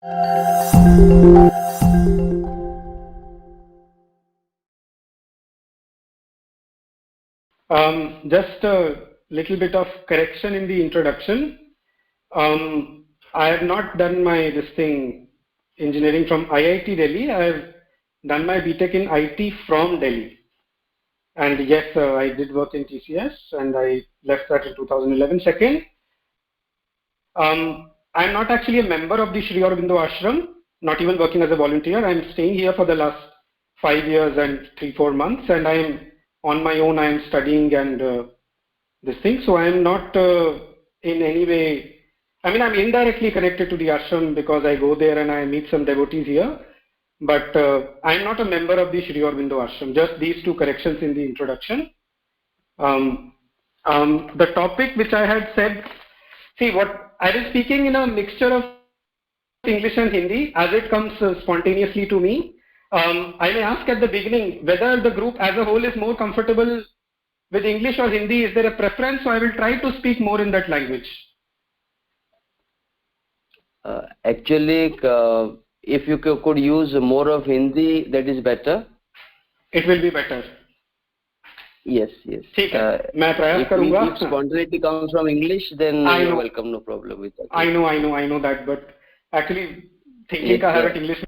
Just a little bit of correction in the introduction. I have not done my engineering from IIT Delhi. I have done my BTech in IT from Delhi. And yes, I did work in TCS and I left that in 2011. Second, I'm not actually a member of the Sri Aurobindo Ashram, not even working as a volunteer. I'm staying here for the last 5 years and 3-4 months, and I'm on my own. I'm studying and this thing. So I'm not in any way, I mean, I'm indirectly connected to the ashram because I go there and I meet some devotees here. But I'm not a member of the Sri Aurobindo Ashram. Just these two corrections in the introduction. The topic which I had said, see, what I was speaking in a mixture of English and Hindi as it comes spontaneously to me. I may ask at the beginning whether the group as a whole is more comfortable with English or Hindi. Is there a preference? So I will try to speak more in that language. Actually, if you could use more of Hindi, that is better. It will be better. Yes, yes. If spontaneity comes from English, then you're welcome, no problem with that. I know that, but actually thinking I have English.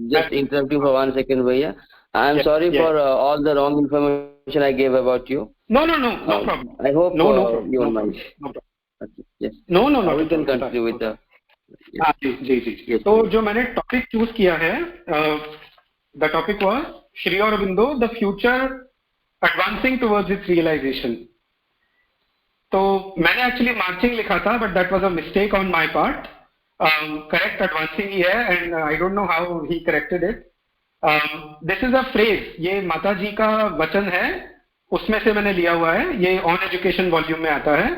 Just interrupt you for 1 second, Bhaiya. I'm sorry for all the wrong information I gave about you. No problem. I hope no you won't mind. No problem. Okay, yes. No. We can continue with the. जी. तो जो मैंने topic choose किया है, the topic was Shri Aurobindo the future advancing towards its realisation. तो मैंने actually marching लिखा था, but that was a mistake on my part. Correct advancing ही है, and I don't know how he corrected it. This is a phrase, ये माता जी का वचन है, उसमें से मैंने लिया हुआ है. ये ऑन एजुकेशन वॉल्यूम में आता है.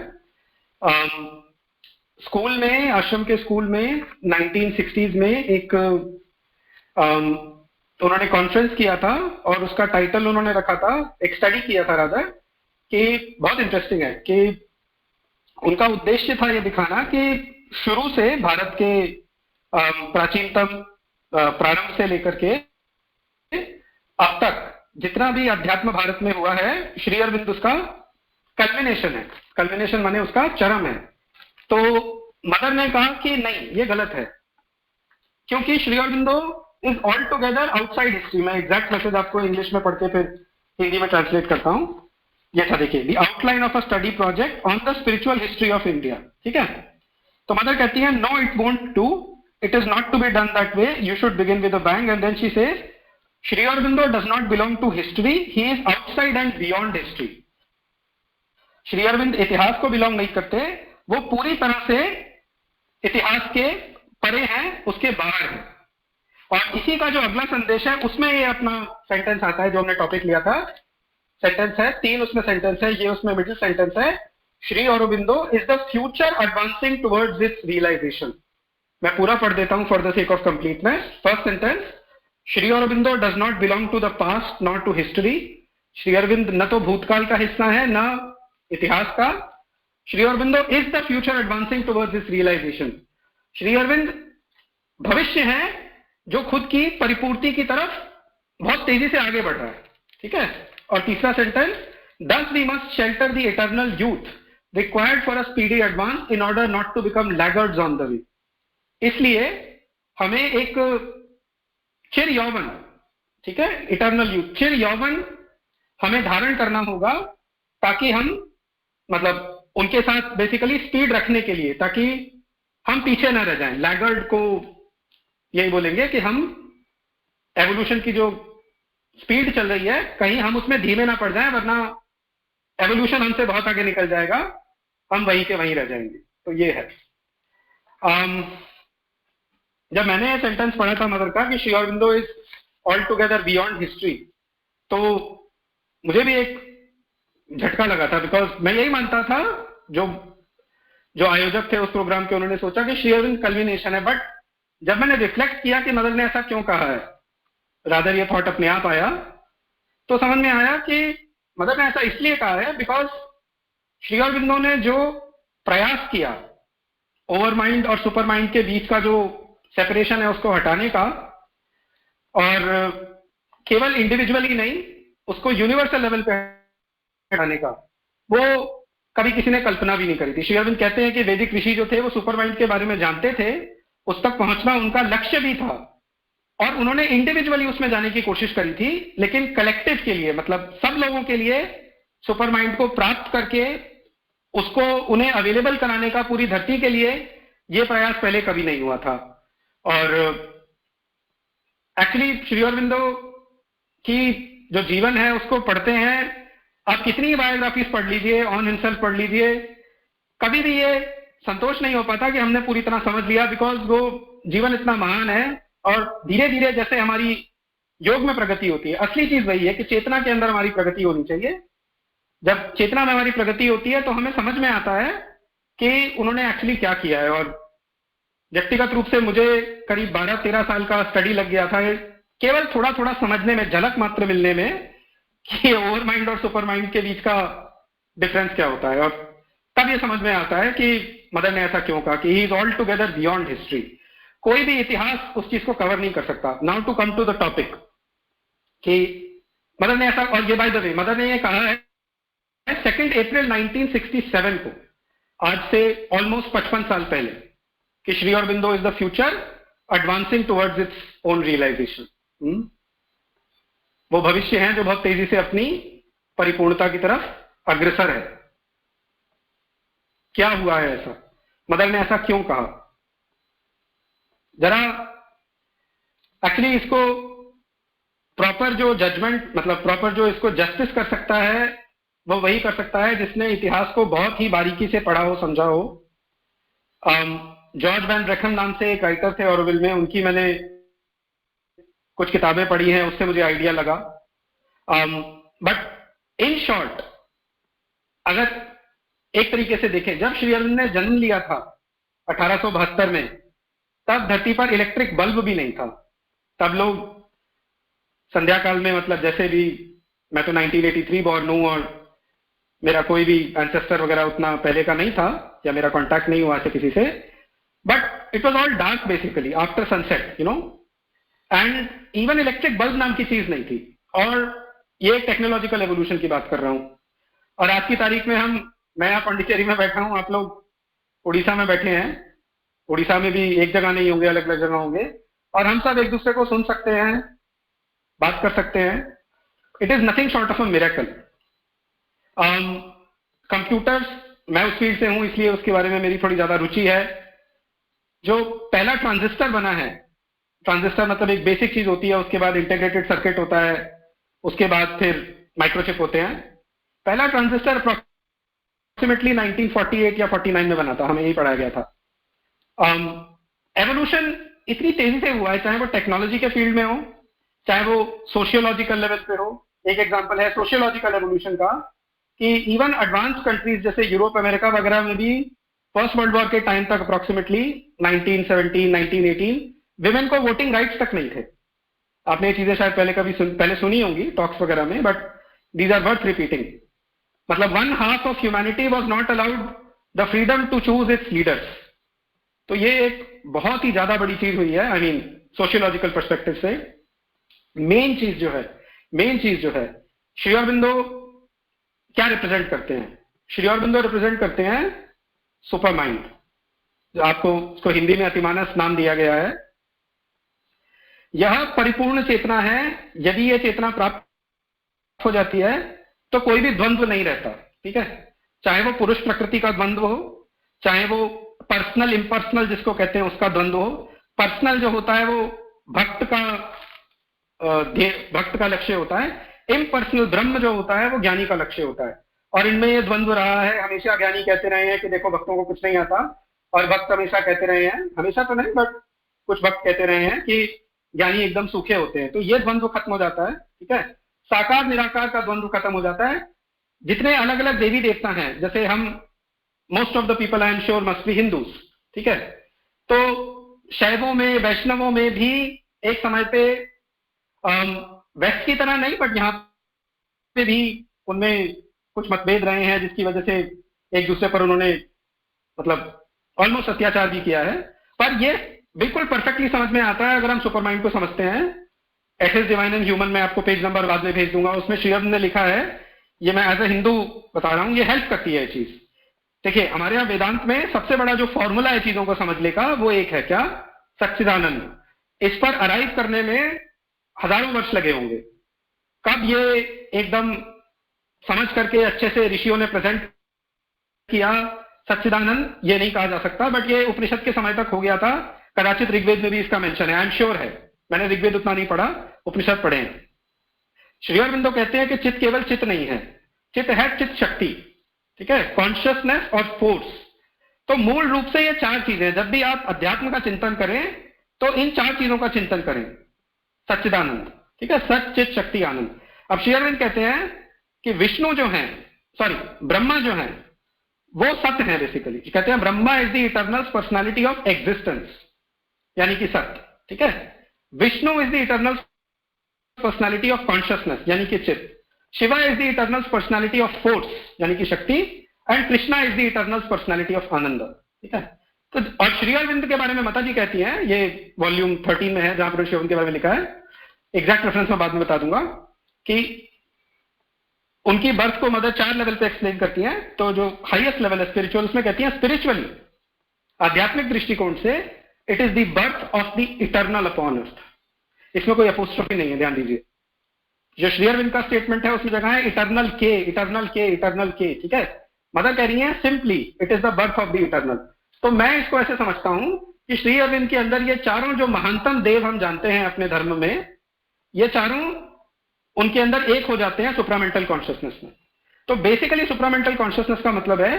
स्कूल में, आश्रम के स्कूल में 1960s में एक उन्होंने कॉन्फ्रेंस किया था और उसका टाइटल उन्होंने रखा था, एक स्टडी किया था रादर, कि बहुत इंटरेस्टिंग है कि उनका उद्देश्य था ये दिखाना कि शुरू से भारत के प्राचीनतम प्रारंभ से लेकर के अब तक जितना भी अध्यात्म भारत में हुआ है, श्री अरविंद उसका कल्मिनेशन है. कल्मिनेशन माने उसका चरम है. तो मदर ने कहा कि नहीं, ये गलत है, क्योंकि Shri Aurobindo is all together outside history. मैं एग्जैक्ट मैसेज आपको इंग्लिश में पढ़ के फिर हिंदी में ट्रांसलेट करता हूं. ये था, देखिए, the outline of a study project on the spiritual history of India. ठीक है. तो मदर कहती है, no it won't do, it is not to be done that way, you should begin with a bang. And then she says, Shri Aurobindo does not belong to history, he is outside and beyond history. Shri Arvind इतिहास को belong नहीं करते, वो पूरी तरह से इतिहास के परे हैं, उसके बाहर है. और इसी का जो अगला संदेश है, उसमें ये अपना सेंटेंस आता है जो हमने टॉपिक लिया था. सेंटेंस है 3, उसमें सेंटेंस है, ये उसमें मिडिल सेंटेंस है, Shri Aurobindo is the future advancing towards its realisation. मैं पूरा पढ़ देता हूं for the sake of completeness. First sentence, Shri Aurobindo does not belong to the past not to history. Shri Arvind न तो भूतकाल का हिस्सा है न इतिहास का. Shri Aurobindo is the future advancing towards this realisation. Shri Arvind भविष्य है जो खुद की परिपूर्ति की तरफ बहुत तेजी से आगे बढ़ रहा है. ठीक है. और तीसरा sentence, thus we must shelter the eternal youth required for a speedy advance in order not to become laggards on the way. इसलिए हमें एक चिर यौवन, ठीक है, इटर्नल यूथ, चिर यौवन हमें धारण करना होगा ताकि हम, मतलब उनके साथ बेसिकली स्पीड रखने के लिए, ताकि हम पीछे न रह जाएं. लैगर्ड को यही बोलेंगे कि हम एवोल्यूशन की जो स्पीड चल रही है, कहीं हम उसमें धीमे ना पड़ जाएं, वरना एवोल्यूशन हमसे बहुत आगे निकल जाएगा, हम वहीं के वहीं रह जाएंगे. तो ये है. जब मैंने ये सेंटेंस पढ़ा था मदर का कि Shri Aurobindo is all together beyond history, तो मुझे भी एक झटका लगा था, बिकॉज मैं यही मानता था, जो आयोजक थे उस प्रोग्राम के, उन्होंने सोचा कि श्री अरविंद कल्मिनेशन है. बट जब मैंने रिफ्लेक्ट किया कि मदर ने ऐसा क्यों कहा है, रादर ये थॉट अपने आप आया, तो समझ में आया कि मदर ने ऐसा इसलिए कहा है बिकॉज श्री अरविंदो ने जो प्रयास किया ओवर माइंड और सुपर माइंड के बीच का जो सेपरेशन है उसको हटाने का, और केवल इंडिविजुअली नहीं, उसको यूनिवर्सल लेवल पे हटाने का, वो कभी किसी ने कल्पना भी नहीं करी थी। श्री अरविंद कहते हैं कि वैदिक ऋषि जो थे वो सुपर माइंड के बारे में जानते थे, उस तक पहुंचना उनका लक्ष्य भी था, और उन्होंने इंडिविजुअली उसमें जाने की कोशिश करी थी, लेकिन कलेक्टिव के लिए, मतलब सब लोगों के लिए सुपर माइंड को प्राप्त करके उसको उन्हें अवेलेबल कराने का पूरी धरती के लिए, ये प्रयास पहले कभी नहीं हुआ था। और एक्चुअली श्री अरविंदो की जो जीवन है उसको पढ़ते हैं, आप कितनी बायोग्राफीज पढ़ लीजिए, ऑन हिमसेल्फ पढ़ लीजिए, कभी भी ये संतोष नहीं हो पाता कि हमने पूरी तरह समझ लिया, बिकॉज वो जीवन इतना महान है। और धीरे धीरे जैसे हमारी योग में प्रगति होती है, असली चीज वही है कि चेतना के अंदर हमारी प्रगति होनी चाहिए। जब चेतना में हमारी प्रगति होती है तो हमें समझ में आता है कि उन्होंने एक्चुअली क्या किया है। और व्यक्तिगत रूप से मुझे करीब 12-13 साल का स्टडी लग गया था केवल थोड़ा थोड़ा समझने में, झलक मात्र मिलने में, कि ओवर माइंड और सुपर माइंड के बीच का डिफरेंस क्या होता है। और तब ये समझ में आता है कि मदर ने ऐसा क्यों कहा कि he is all together beyond history. कोई भी इतिहास उस चीज को कवर नहीं कर सकता। Now to come to the topic, कि मदर ने ऐसा, और ये बाय द वे मदर ने ये कहा है 2 अप्रैल 1967 को, आज से ऑलमोस्ट 55 साल पहले, कि Shri Aurobindo is the future advancing towards its own realisation. वो भविष्य है जो बहुत तेजी से अपनी परिपूर्णता की तरफ अग्रसर है। क्या हुआ है ऐसा, मदर ने ऐसा क्यों कहा? जरा एक्चुअली इसको प्रॉपर जो जजमेंट, मतलब प्रॉपर जो इसको जस्टिस कर सकता है, वो वही कर सकता है जिसने इतिहास को बहुत ही बारीकी से पढ़ा हो, समझा हो। जॉर्ज वैन ब्रेखम नाम से एक राइटर थे ऑरोविल में, उनकी मैंने कुछ किताबें पढ़ी हैं, उससे मुझे आइडिया लगा। बट इन शॉर्ट, अगर एक तरीके से देखें, जब श्री अरविंद ने जन्म लिया था 1872 में, तब धरती पर इलेक्ट्रिक बल्ब भी नहीं था। तब लोग संध्या काल में, मतलब जैसे भी, मैं तो 1983 बॉर्न हूं और मेरा कोई भी एंसेस्टर वगैरह उतना पहले का नहीं था, या मेरा कांटेक्ट नहीं हुआ ऐसे किसी से, but it was all dark basically after sunset, you know, and even electric bulb नाम की चीज नहीं थी। और ये टेक्नोलॉजिकल एवोल्यूशन की बात कर रहा हूं। और आज की तारीख में मैं यहाँ पांडिचेरी में बैठा हूं, आप लोग उड़ीसा में बैठे हैं, उड़ीसा में भी एक जगह नहीं होंगे, अलग अलग जगह होंगे, और हम सब एक दूसरे को सुन सकते हैं, बात कर सकते हैं। It is nothing short of a miracle. Computers, मैं उस फील्ड से हूं इसलिए उसके बारे में मेरी थोड़ी ज्यादा रुचि है। जो पहला ट्रांजिस्टर बना है, ट्रांजिस्टर मतलब एक बेसिक चीज होती है, उसके बाद इंटीग्रेटेड सर्किट होता है, उसके बाद फिर माइक्रोचिप होते हैं। पहला ट्रांजिस्टर अप्रोक्सीमेटली 1948 या 49 में बना था, हमें यही पढ़ाया गया था। एवोल्यूशन इतनी तेजी से हुआ है, चाहे वो टेक्नोलॉजी के फील्ड में हो, चाहे वो सोशियोलॉजिकल लेवल पे हो। एक एग्जांपल है सोशियोलॉजिकल एवोल्यूशन का, कि इवन एडवांस कंट्रीज जैसे यूरोप, अमेरिका वगैरह में भी फर्स्ट वर्ल्ड वॉर के टाइम तक अप्रोक्सीमेटली 1917, 1918 विमेन को वोटिंग राइट्स तक नहीं थे। आपने ये चीजें शायद पहले सुनी होंगी टॉक्स वगैरह में, but these are worth repeating. मतलब 1/2 of humanity was not allowed the freedom to choose its leaders. तो ये एक बहुत ही ज्यादा बड़ी चीज हुई है, आई मीन सोशियोलॉजिकल पर्सपेक्टिव से। मेन चीज जो है, श्री अरबिंदो क्या रिप्रेजेंट करते हैं? श्री अरबिंदो रिप्रेजेंट करते हैं सुपर माइंड, जो आपको उसको हिंदी में अतिमानस नाम दिया गया है। यह परिपूर्ण चेतना है। यदि यह चेतना प्राप्त हो जाती है तो कोई भी द्वंद्व नहीं रहता, ठीक है? चाहे वो पुरुष प्रकृति का द्वंद्व हो, चाहे वो पर्सनल इम्पर्सनल जिसको कहते हैं उसका द्वंद्व हो। पर्सनल जो होता है वो भक्त का लक्ष्य होता है, इम्पर्सनल ब्रह्म जो होता है वो ज्ञानी का लक्ष्य होता है। और इनमें ये द्वंद्व रहा है हमेशा। ज्ञानी कहते रहे हैं कि देखो भक्तों को कुछ नहीं आता, और भक्त हमेशा कहते रहे हैं, हमेशा तो नहीं बट कुछ भक्त कहते रहे हैं कि ज्ञानी एकदम सूखे होते हैं। तो ये द्वंद्व खत्म हो जाता है, ठीक है? साकार निराकार का द्वंद्व खत्म हो जाता है। जितने अलग अलग देवी देवता हैं, जैसे हम most of the people I am sure must be Hindus, ठीक है? तो शैवों में, वैष्णवों में भी एक समय पे वेस्ट की तरह नहीं, बट यहाँ पे भी उनमें कुछ मतभेद रहे हैं, जिसकी वजह से एक दूसरे पर उन्होंने मतलब ऑलमोस्ट अत्याचार भी किया है। पर ये बिल्कुल परफेक्टली समझ में आता है अगर हम सुपर माइंड को समझते हैं। एसेंस डिवाइन एंड ह्यूमन में आपको पेज नंबर बाद में भेज दूंगा, उसमें श्री अरविंद ने लिखा है, ये मैं एज ए हिंदू बता रहा हूँ, ये हेल्प करती है ये चीज। देखिए हमारे यहाँ वेदांत में सबसे बड़ा जो फॉर्मूला है चीजों को समझने का वो एक है, क्या? सच्चिदानंद। इस पर अराइव करने में हजारों वर्ष लगे होंगे। कब ये एकदम समझ करके अच्छे से ऋषियों ने प्रेजेंट किया सच्चिदानंद, ये नहीं कहा जा सकता, बट ये उपनिषद के समय तक हो गया था। कदाचित ऋग्वेद में भी इसका मेंशन है, आई एम श्योर है। मैंने ऋग्वेद उतना नहीं पढ़ा, उपनिषद पढ़े हैं। श्री अरविंदो कहते हैं कि चित्त केवल चित्त नहीं है, चित्त है चित्त शक्ति, ठीक है, कॉन्शियसनेस और फोर्स। तो मूल रूप से ये चार चीजें, जब भी आप अध्यात्म का चिंतन करें तो इन चार चीजों का चिंतन करें। सच्चिदानंद, ठीक है, सच चित्त शक्ति आनंद। अब श्री अरविंद कहते हैं कि विष्णु जो है, सॉरी ब्रह्मा जो है वो सत्य है बेसिकली। कहते हैं Brahma is the eternal personality of existence, यानी कि सत्य, ठीक है। Vishnu is the eternal personality of consciousness, यानी कि चित्त। Shiva is the eternal personality of force, यानी कि शक्ति। And Krishna is the eternal personality of ananda, ठीक है। तो और श्री अरविंद के बारे में माता जी कहती हैं, ये वॉल्यूम 13 में है जहां पर श्री अरविंद के बारे में लिखा है, एग्जैक्ट रेफरेंस में बाद में बता दूंगा, कि उनकी बर्थ को मदर 4 लेवल पे एक्सप्लेन करती हैं। तो जो हाईएस्ट लेवल है स्पिरिचुअल, उसमें कहती हैं स्पिरिचुअली, आध्यात्मिक दृष्टिकोण से, it is the birth of the eternal upon earth. इसमें कोई अपोस्ट्रोफी नहीं है, ध्यान दीजिए। जो श्री अरविंद का स्टेटमेंट है उसमें जगह है इटर्नल के, इटर्नल के, इटर्नल के, ठीक है। मदर कह रही है simply it is the birth of the eternal. तो मैं इसको ऐसे समझता हूं कि श्री अरविंद के अंदर ये चारों जो महानतम देव हम जानते हैं अपने धर्म में, ये चारों उनके अंदर एक हो जाते हैं सुप्रामेंटल कॉन्शियसनेस में। तो बेसिकली सुप्रामेंटल कॉन्शियसनेस का मतलब है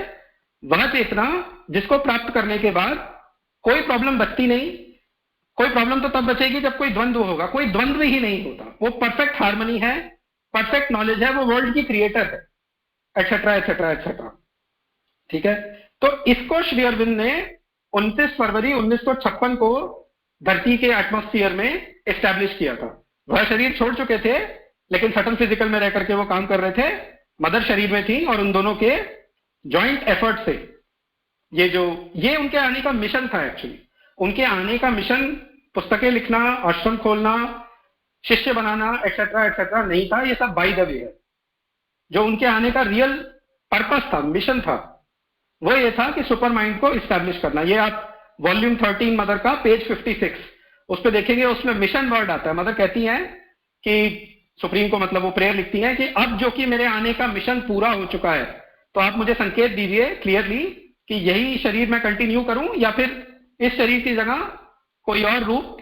वह चेतना जिसको प्राप्त करने के बाद कोई प्रॉब्लम बचती नहीं। कोई प्रॉब्लम तो तब बचेगी जब कोई द्वंद्व होगा, कोई द्वंद्व ही नहीं होता, वो परफेक्ट हार्मनी है, परफेक्ट नॉलेज है, वो वर्ल्ड की क्रिएटर है, एटसेट्रा एटसेट्रा एटसेट्रा, ठीक है। तो इसको श्री अरविंद ने 29 फरवरी 1956 को धरती के एटमॉस्फेयर में एस्टैब्लिश किया था। वह शरीर छोड़ चुके थे लेकिन सटल फिजिकल में रह करके वो काम कर रहे थे, मदर शरीर में थी, और उन दोनों के जॉइंट एफर्ट से ये उनके आने का मिशन था। एक्चुअली उनके आने का मिशन पुस्तकें लिखना, आश्रम खोलना, शिष्य बनाना एटसेट्रा एटसेट्रा नहीं था, ये सब बाय द वे है। जो उनके आने का रियल पर्पस था, मिशन था, वो ये था कि सुपर माइंड को इस्टेब्लिश करना। ये आप वॉल्यूम 13 मदर का पेज 56 उस पर देखेंगे, उसमें मिशन वर्ड आता है। मदर कहती हैं कि सुप्रीम को, मतलब वो प्रेयर लिखती हैं कि अब जो कि मेरे आने का मिशन पूरा हो चुका है, तो आप मुझे संकेत दीजिए क्लियरली कि यही शरीर मैं कंटिन्यू करूं या फिर इस शरीर की जगह कोई और रूप,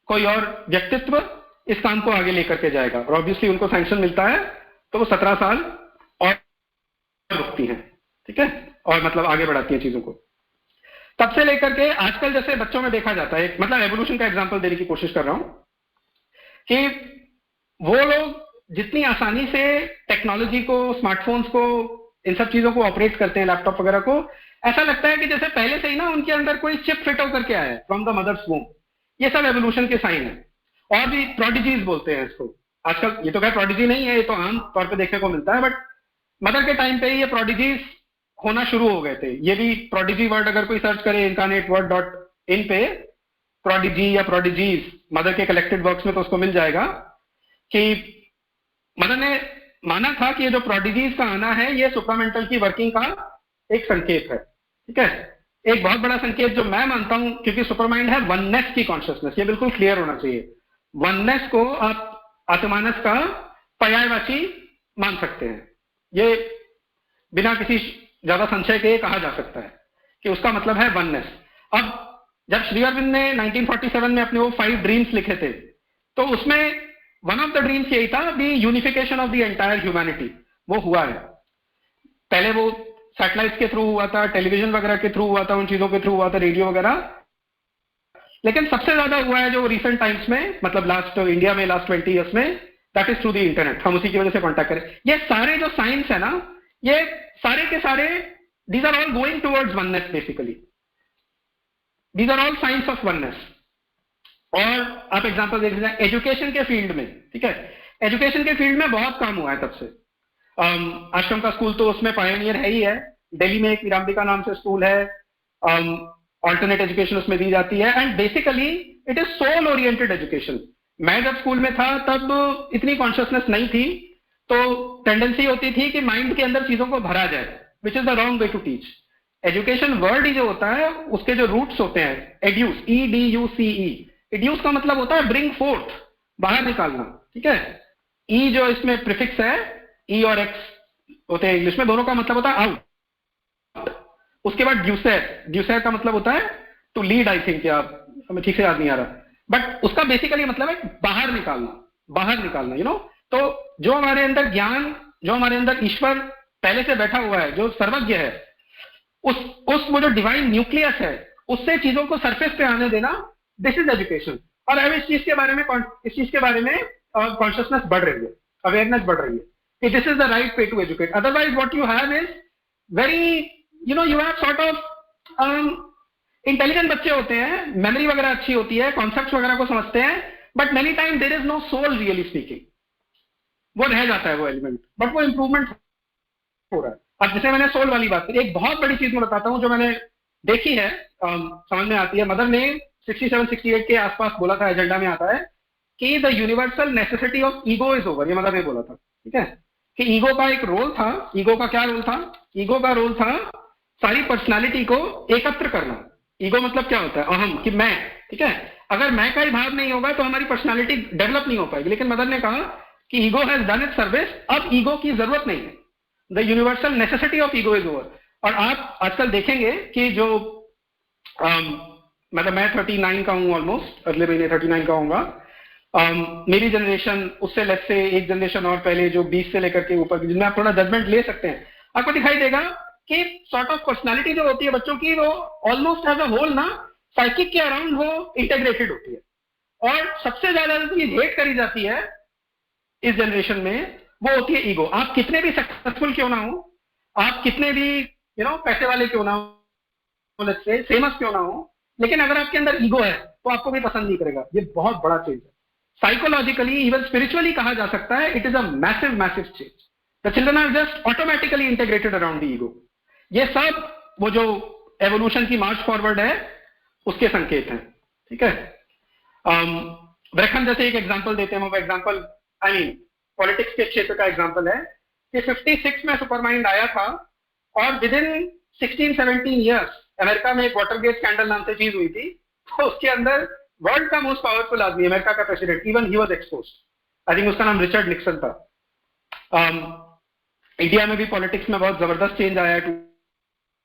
कोई और व्यक्तित्व इस काम को आगे लेकर के जाएगा। और ऑब्वियसली उनको सैंक्शन मिलता है तो वो 17 साल और रुकती हैं, ठीक है, और मतलब आगे बढ़ाती हैं चीजों को। तब से लेकर के आजकल जैसे बच्चों में देखा जाता है, मतलब एवोल्यूशन का एग्जांपल देने की कोशिश कर रहा हूं, कि वो लोग जितनी आसानी से टेक्नोलॉजी को, स्मार्टफोन्स को, इन सब चीजों को ऑपरेट करते हैं, लैपटॉप वगैरह को, ऐसा लगता है कि जैसे पहले से ही ना उनके अंदर कोई चिप फिट होकर के आया है फ्रॉम द मदर्स वूम। ये सब एवोल्यूशन के साइन है। और भी प्रोडिजीज बोलते हैं इसको आजकल। ये तो क्या प्रोडिजी नहीं है, ये तो आम तौर पे देखने को मिलता है, बट मदर के टाइम पे ये प्रोडिजीज होना शुरू हो गए थे। ये भी प्रोडिजी वर्ड अगर कोई सर्च करे incarnateword.in पे, प्रोडिजी या प्रोडिजीज मदर के कलेक्टेड वर्क्स में, तो उसको मिल जाएगा कि मदर ने माना था कि ये जो प्रोडिजीज का आना है ये सुप्रामेंटल की वर्किंग का एक संकेत है, ठीक है। एक बहुत बड़ा संकेत जो मैं मानता हूं, क्योंकि सुपरमाइंड है वननेस की कॉन्शियसनेस, ये बिल्कुल क्लियर होना चाहिए। वननेस को आप आत्मानस का पर्यायवाची मान सकते हैं, ये बिना किसी ज्यादा संशय के कहा जा सकता है कि उसका मतलब है वननेस। अब जब श्री अरविंद ने 1947 में अपने वो 5 ड्रीम्स लिखे थे, तो उसमें वन ऑफ द ड्रीम्स यही था, the unification of the entire humanity. वो हुआ है। पहले वो सैटेलाइट के थ्रू हुआ था, टेलीविजन वगैरह के थ्रू हुआ था, उन चीजों के थ्रू हुआ था, रेडियो वगैरह, लेकिन सबसे ज्यादा हुआ है जो रिसेंट टाइम्स में, मतलब लास्ट इंडिया में लास्ट 20 ईयर्स में, that is through the internet. हम उसी की वजह से कॉन्टैक्ट करें। ये सारे जो साइंस है ना, ये सारे के सारे these are all going towards oneness basically. These are all science of oneness. और आप एग्जांपल देख लीजिए एजुकेशन के फील्ड में, ठीक है, एजुकेशन के फील्ड में बहुत काम हुआ है तब से। आश्रम का स्कूल तो उसमें पायनियर है ही है। दिल्ली में एक विराम्बिका नाम से स्कूल है, ऑल्टरनेट एजुकेशन उसमें दी जाती है, and basically it is soul oriented education. मैं जब स्कूल में था तब इतनी कॉन्शियसनेस नहीं थी, तो टेंडेंसी होती थी कि माइंड के अंदर चीजों को भरा जाए, which is the wrong way to teach. Education word ही जो होता है उसके जो रूट्स होते हैं, एड्यूस, EDUCE, एड्यूस का मतलब होता है ब्रिंग फोर्थ, बाहर निकालना, ठीक है। ई जो इसमें प्रीफिक्स है, ई और एक्स होते हैं इंग्लिश में, दोनों का मतलब होता है आउट। उसके बाद ड्यूसर, ड्यूसर का मतलब होता है टू लीड, आई थिंक, या हमें ठीक से याद नहीं आ रहा, बट उसका बेसिकली मतलब है बाहर निकालना, बाहर निकालना, यू नो। तो जो हमारे अंदर ज्ञान, जो हमारे अंदर ईश्वर पहले से बैठा हुआ है, जो सर्वज्ञ है, उस वो जो डिवाइन न्यूक्लियस है, उससे चीजों को सरफेस पे आने देना, दिस इज एजुकेशन। और अब इस चीज के बारे में कॉन्शियसनेस बढ़ रही है, अवेयरनेस बढ़ रही है कि this is the right way to educate. Otherwise what you have is very, you have sort of intelligent बच्चे होते हैं, मेमोरी वगैरह अच्छी होती है, कॉन्सेप्ट्स वगैरह को समझते हैं, but many time there is no soul, really speaking. वो रह जाता है वो एलिमेंट, बट वो इंप्रूवमेंट हो रहा है। अब जैसे मैंने सोल वाली बात करी, एक बहुत बड़ी चीज मैं बताता हूं जो मैंने देखी है, समझ में आती है। मदर ने 67-68 के आसपास बोला था, एजेंडा में आता है कि the universal necessity of ego is over, ये मदर ने बोला था, ठीक है। कि ईगो का एक रोल था। ईगो का क्या रोल था? ईगो का रोल था सारी पर्सनालिटी को एकत्र करना। ईगो मतलब क्या होता है? अहम, कि मैं, ठीक है। अगर मैं का ही भाव नहीं होगा तो हमारी पर्सनालिटी डेवलप नहीं हो पाएगी। लेकिन मदर ने कहा कि ego has done it service, अब ईगो की जरूरत नहीं है, the universal necessity of ego is over. और आप आजकल देखेंगे कि जो मतलब मैं 39 का हूं, ऑलमोस्ट अगले महीने 39 का होऊंगा। मेरी जनरेशन, उससे लेट से एक जनरेशन और पहले, जो 20 से लेकर के ऊपर, जिनमें आप थोड़ा जजमेंट ले सकते हैं, आपको दिखाई देगा कि सॉर्ट ऑफ पर्सनालिटी जो होती है बच्चों की, वो ऑलमोस्ट एज अ होल ना साइकिक के अराउंड वो इंटेग्रेटेड होती है। और सबसे ज्यादा जो चीज हेट करी जाती है इस जनरेशन में, वो होती है ईगो। आप कितने भी सक्सेसफुल क्यों ना हो, आप कितने भी पैसे वाले क्यों ना हो, लेट्स से फेमस क्यों ना हो, लेकिन अगर आपके अंदर ईगो है तो आपको भी पसंद नहीं करेगा। ये बहुत बड़ा चेंज है, साइकोलॉजिकली, इवन स्पिरिचुअली कहा जा सकता है, it is a massive change. The children are just automatically integrated around the ego. ये सब वो जो एवोल्यूशन की मार्च फॉरवर्ड है उसके संकेत हैं, ठीक है। ब्रैकहम जैसे एक एग्जांपल देते हैं, वो एग्जांपल आई मीन पॉलिटिक्स के क्षेत्र का एग्जांपल है कि 56 में सुपरमाइंड आया था, और विद इन 16-17 ईयर्स अमेरिका में एक वाटरगेट स्कैंडल नाम से चीज हुई थी। तो उसके अंदर वर्ल्ड का मोस्ट पावरफुल आदमी, अमेरिका का president, even he was exposed. I think उसका नाम रिचर्ड निक्सन था। इंडिया में भी पॉलिटिक्स में बहुत जबरदस्त चेंज आया है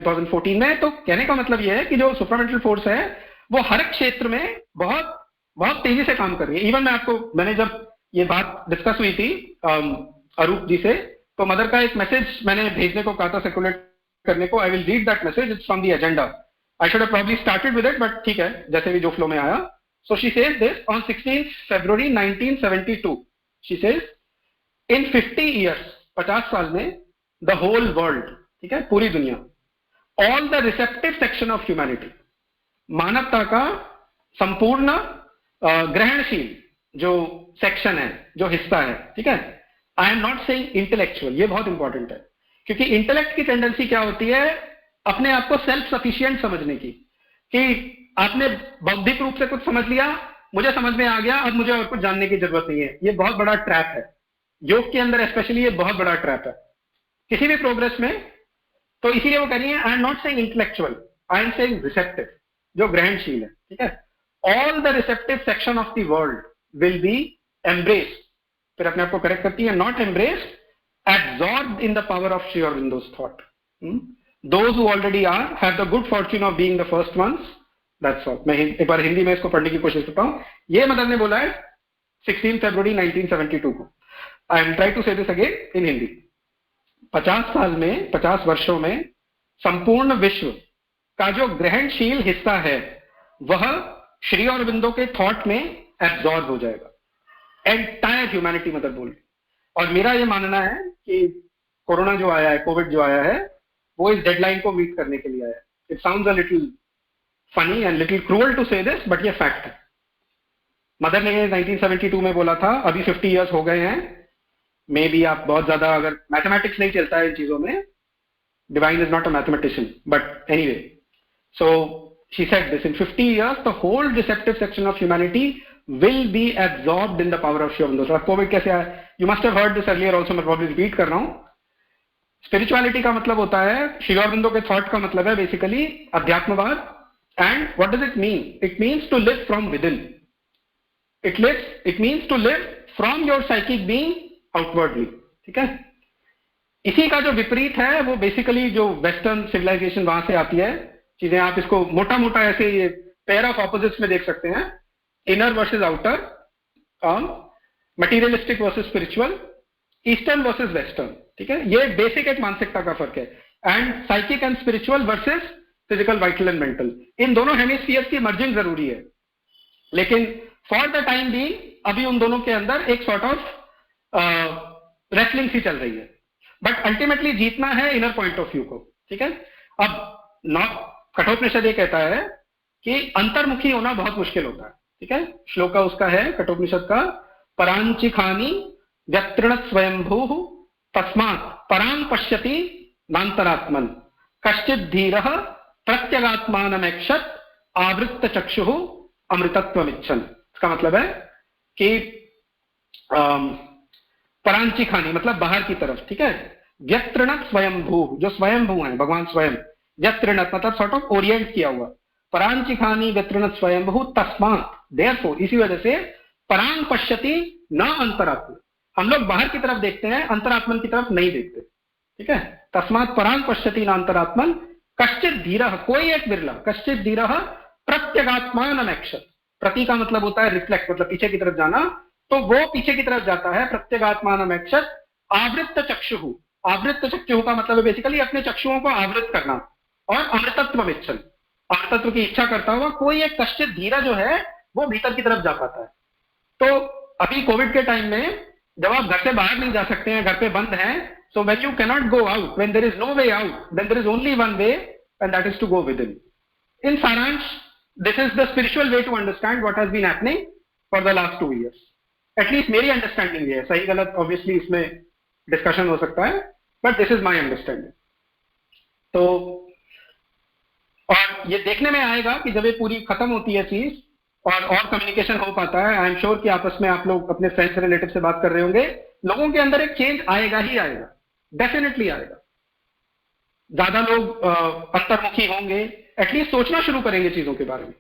2014 में। तो कहने का मतलब यह है कि जो सुपरमेंटल फोर्स है वो हर क्षेत्र में बहुत बहुत तेजी से काम कर रही है। इवन मैंने जब ये बात डिस्कस हुई थी अरूप जी से, तो मदर का एक मैसेज मैंने भेजने को कहा था, सर्कुलेट करने को। I will read that message, it's from the agenda. I should have probably started with it, but ठीक है, जैसे भी जो फ्लो में आया। So she says this on 16 February 1972। She says in 50 years, 50 साल में, द होल वर्ल्ड, ठीक है, पूरी दुनिया, all the receptive section of humanity, मानवता का संपूर्ण ग्रहणशील जो सेक्शन है, जो हिस्सा है, ठीक है। I am not saying intellectual, ये बहुत इंपॉर्टेंट है, क्योंकि इंटेलेक्ट की टेंडेंसी क्या होती है? अपने आप को सेल्फ सफिशिएंट समझने की, कि आपने बौद्धिक रूप से कुछ समझ लिया, मुझे समझ में आ गया, अब मुझे और कुछ जानने की जरूरत नहीं है। ये बहुत बड़ा ट्रैप है, योग के अंदर स्पेशली ये बहुत बड़ा ट्रैप है किसी भी प्रोग्रेस में। तो इसीलिए वो कह रही है, I am not saying intellectual, I am saying receptive, जो ग्रहणशील है, ठीक है। All the receptive section of the world will be embraced, फिर अपने आप को करेक्ट करती है, not embraced, absorbed in the power of Sri Aurobindo's thought. Those who already are have the good fortune of being the first ones. That's all. मैं एक बार हिंदी में इसको पढ़ने की कोशिश करता हूँ। ये मदर ने बोला है 16 फरवरी 1972 को। I will try to say this again in Hindi. 50 साल में, 50 वर्षों में संपूर्ण विश्व का जो ग्रहणशील हिस्सा है वह श्री अरबिंदो के थॉट में एब्जॉर्ब हो जाएगा। एंटायर ह्यूमैनिटी मदर बोल। और मेरा ये मानना है कि कोरोना जो आया है, कोविड जो आया है, वो इस डेडलाइन को मीट करने के लिए आया है। It sounds a little funny and little cruel to say this, but ये फैक्ट है। मदर ने 1972 में बोला था, अभी 50 इयर्स हो गए हैं। मे बी आप बहुत ज्यादा, अगर मैथमेटिक्स नहीं चलता है इन चीजों में, divine is not a mathematician, but anyway, so she said this, in 50 years the whole receptive section of humanity will be absorbed in the power of Sri Aurobindo. Covid कैसे आया? You must have heard this earlier also, मैं probably repeat कर रहा हूँ. Spirituality का मतलब होता है, श्री अरविंदो के थॉट का मतलब है बेसिकली अध्यात्मवाद. And what does it mean? It means to live from within. It means to live from your psychic being outwardly. ठीक है. इसी का जो विपरीत है वो बेसिकली जो वेस्टर्न सिविलाइजेशन वहां से आती है चीजें, आप इसको मोटा मोटा ऐसे ये पेयर ऑफ ऑपोजिट्स में देख सकते हैं. Inner versus outer, materialistic versus spiritual, eastern versus western. ठीक है. ये बेसिक एक मानसिकता का फर्क है. And psychic and spiritual versus physical, vital and mental, इन दोनों हेमिस्फीयर्स की मर्जिंग जरूरी है. लेकिन फॉर द टाइम बीइंग अभी उन दोनों के अंदर एक सॉर्ट ऑफ रेसलिंग सी चल रही है. बट अल्टीमेटली जीतना है इनर पॉइंट ऑफ व्यू को. ठीक है. अब कठोपनिषद ये कहता है कि अंतर्मुखी होना बहुत मुश्किल होता है. ठीक है. श्लोका उसका है कठोपनिषद का, परांचिखानी व्यत्रणत स्वयंभू तस्मात् परां पश्यति नान्तरात्मन कश्चित् धीरः प्रत्यगात्मानमैक्षत आवृत्त चक्षुः अमृतत्वमिच्छन्. इसका मतलब है कि परांचिखानी मतलब बाहर की तरफ. ठीक है. व्यत्रणत स्वयंभू, जो स्वयंभू है भगवान स्वयं. व्यत्रणत मतलब सॉर्ट ऑफ ओरिएंट किया हुआ. परांचिखानी व्यत्रणत स्वयंभू तस्मात्, देयरफॉर, इसी वजह से परां पश्यति न अंतरात्मा. हम लोग बाहर की तरफ देखते हैं, अंतरात्मन की तरफ नहीं देखते. ठीक है. तस्मात् परां पश्यति न अंतरात्मन कश्चित् धीरः, कोई एक बिरला, कश्चित् धीरः प्रत्यगात्मानमैक्षत. प्रति का मतलब होता है रिफ्लेक्ट, मतलब पीछे की तरफ जाना. तो वो पीछे की तरफ जाता है. प्रत्यगात्मानमैक्षत आवृत्त चक्षुः. आवृत्त चक्षुः का मतलब है बेसिकली अपने चक्षुओं को आवृत करना. और अमृतत्वमिच्छन्, अमृतत्व की इच्छा करता हुआ कोई एक कश्चित धीरा जो है वो भीतर की तरफ जा पाता है. तो अभी कोविड के टाइम में जब आप घर से बाहर नहीं जा सकते हैं, घर पे बंद हैं, so when you cannot go out, when there is no way out, then there is only one way, and that is to go within. In Saransh, this is the spiritual way to understand what has been happening for the last 2 years. At least मेरी understanding है. सही गलत obviously इसमें discussion हो सकता है, but this is my understanding. तो और ये देखने में आएगा कि जब ये पूरी खत्म होती है चीज और कम्युनिकेशन हो पाता है, आई एम श्योर कि आपस में आप लोग अपने फ्रेंड्स रिलेटिव से बात कर रहे होंगे, लोगों के अंदर एक चेंज आएगा ही आएगा. डेफिनेटली आएगा. ज्यादा लोग अंतर्मुखी होंगे, एटलीस्ट सोचना शुरू करेंगे चीजों के बारे में,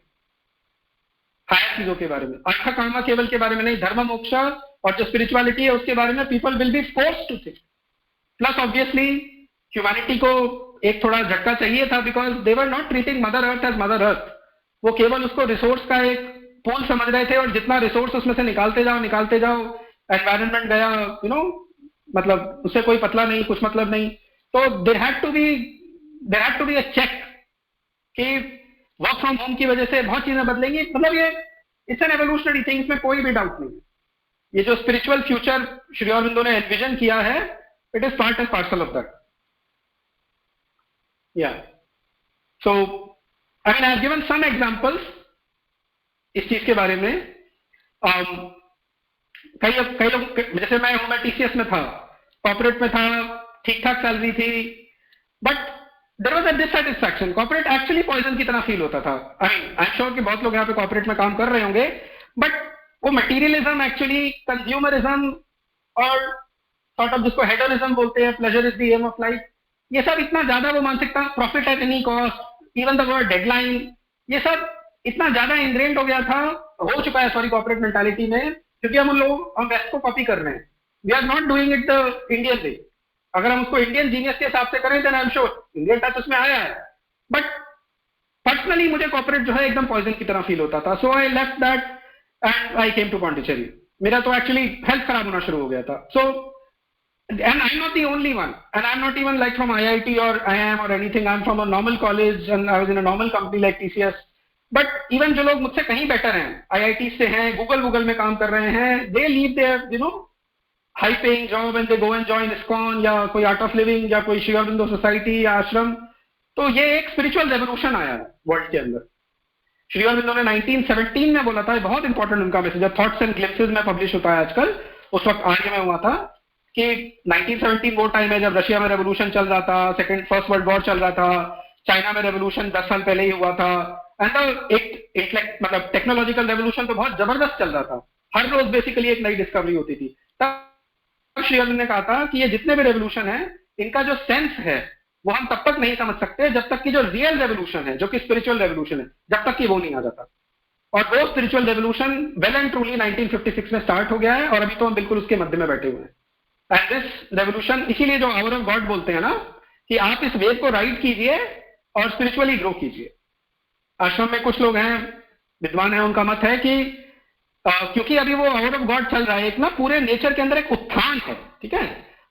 हायर चीजों के बारे में. अर्थ कामा केवल के बारे में नहीं, धर्म मोक्ष और जो स्पिरिचुअलिटी है उसके बारे में people will be forced to think. Plus obviously humanity को एक थोड़ा झटका चाहिए था, because they were not treating mother earth as mother earth. वो केवल उसको रिसोर्स का एक पूल समझ रहे थे, और जितना रिसोर्स उसमें से निकालते जाओ, एनवायरनमेंट गया, मतलब उससे कोई पतला नहीं, कुछ मतलब नहीं. तो there had to be a check कि वर्क फ्रॉम होम की वजह से बहुत चीजें बदलेंगी. मतलब ये इट्स एन एवोल्यूशनरी थिंग, इसमें कोई भी डाउट नहीं. ये जो स्पिरिचुअल फ्यूचर श्री अरविंदो ने एनविजन किया है, it is part and parcel of that. या so I mean I have given some examples इस चीज के बारे में. कई लोग, जैसे मैं टीसीएस में था, कॉर्पोरेट में था, ठीक ठाक सैलरी थी, but there was a dissatisfaction. Corporate actually poison की तरह फील होता था. आई एम श्योर कि बहुत लोग यहाँ पे कॉर्पोरेट में काम कर रहे होंगे, बट वो मटीरियलिज्म, एक्चुअली कंज्यूमरिज्म और सॉर्ट ऑफ जिसको हेडोनिज्म बोलते हैं, pleasure is the aim of life, ये सब इतना ज्यादा वो मानसिकता, profit at any cost, even the word deadline, ये सब इतना ज्यादा इंग्रेंड हो गया था, हो चुका है सॉरी कॉर्पोरेट मेंटालिटी में, क्योंकि हम वेस्ट को कॉपी कर रहे हैं. We are not doing it the Indian way. अगर हम उसको इंडियन जीनियस के हिसाब से करें, then I am sure Indian touch उसमें आया है. बट पर्सनली मुझे कॉर्पोरेट जो है एकदम पॉइजन की तरह फील होता था. So I left that and I came to Pondicherry. मेरा तो एक्चुअली हेल्थ खराब होना शुरू हो गया था. सो and I'm not the only one, and I'm not even like from IIT or IIM or anything. I'm from a normal college and I was in a normal company like TCS. But even जो लोग मुझसे कहीं better हैं, IIT से हैं, Google में काम कर रहे हैं, they leave their high paying job and they go and join ISKCON या कोई आर्ट ऑफ लिविंग या कोई श्री अरविंदो सोसाइटी या आश्रम. तो ये एक स्पिरिचुअल रेवोल्यूशन आया है वर्ल्ड के अंदर. श्री अरविंदो ने 1917 में बोला था, बहुत इंपॉर्टेंट उनका मैसेज, थॉट्स एंड ग्लिम्पसेस में पब्लिश होता है आजकल, उस वक्त आर्य में हुआ था कि 1917 वो टाइम है जब रशिया में रेवोल्यूशन चल रहा था, फर्स्ट वर्ल्ड वॉर चल रहा था, चाइना में रेवोल्यूशन 10 साल पहले ही हुआ था, एंड एक मतलब टेक्नोलॉजिकल रेवोल्यूशन तो बहुत जबरदस्त चल रहा था, हर रोज बेसिकली एक नई डिस्कवरी होती थी। तब श्री अरविंद ने कहा था कि ये जितने भी रेवोल्यूशन है, इनका जो सेंस है वो हम तब तक नहीं समझ सकते जब तक कि जो रियल रेवोल्यूशन है, जो कि स्पिरिचुअल रेवोल्यूशन है, जब तक कि वो नहीं आ जाता। और वो spiritual revolution well and truly 1956 में स्टार्ट हो गया है, और अभी तो हम बिल्कुल उसके मध्य में बैठे हुए हैं। एंड दिस रेवोल्यूशन, इसीलिए जो आवर ऑफ गॉड बोलते हैं ना, कि आप इस वेव को राइड कीजिए और स्पिरिचुअली ग्रो कीजिए। आश्रम में कुछ लोग हैं, विद्वान हैं, उनका मत है कि क्योंकि अभी वो आवर ऑफ गॉड चल रहा है, एक ना पूरे नेचर के अंदर एक उत्थान है, ठीक है,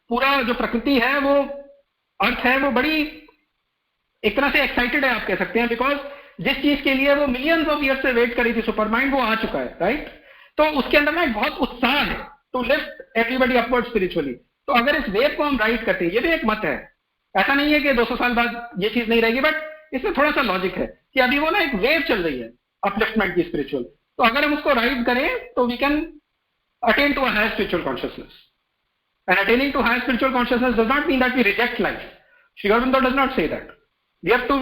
पूरा जो प्रकृति है, वो अर्थ है, वो बड़ी एक तरह से एक्साइटेड है आप कह सकते हैं, बिकॉज जिस चीज के लिए वो मिलियंस ऑफ ईयर से वेट करी थी, सुपर माइंड, वो आ चुका है, राइट। तो उसके अंदर ना एक बहुत उत्साह है to lift everybody upward spiritually. तो अगर इस वेव को हम राइड करते हैं, ये भी एक मत है, ऐसा नहीं है कि 200 साल बाद ये चीज नहीं रहेगी, बट इसमें थोड़ा सा लॉजिक है कि अभी वो ना एक वेव चल रही है अपलिफ्टमेंट की स्पिरिचुअल। तो अगर हम उसको राइड करें तो we can attain to a higher spiritual consciousness. And attaining to higher spiritual consciousness does not mean that we reject life. Shri Aurobindo does not say that. We have to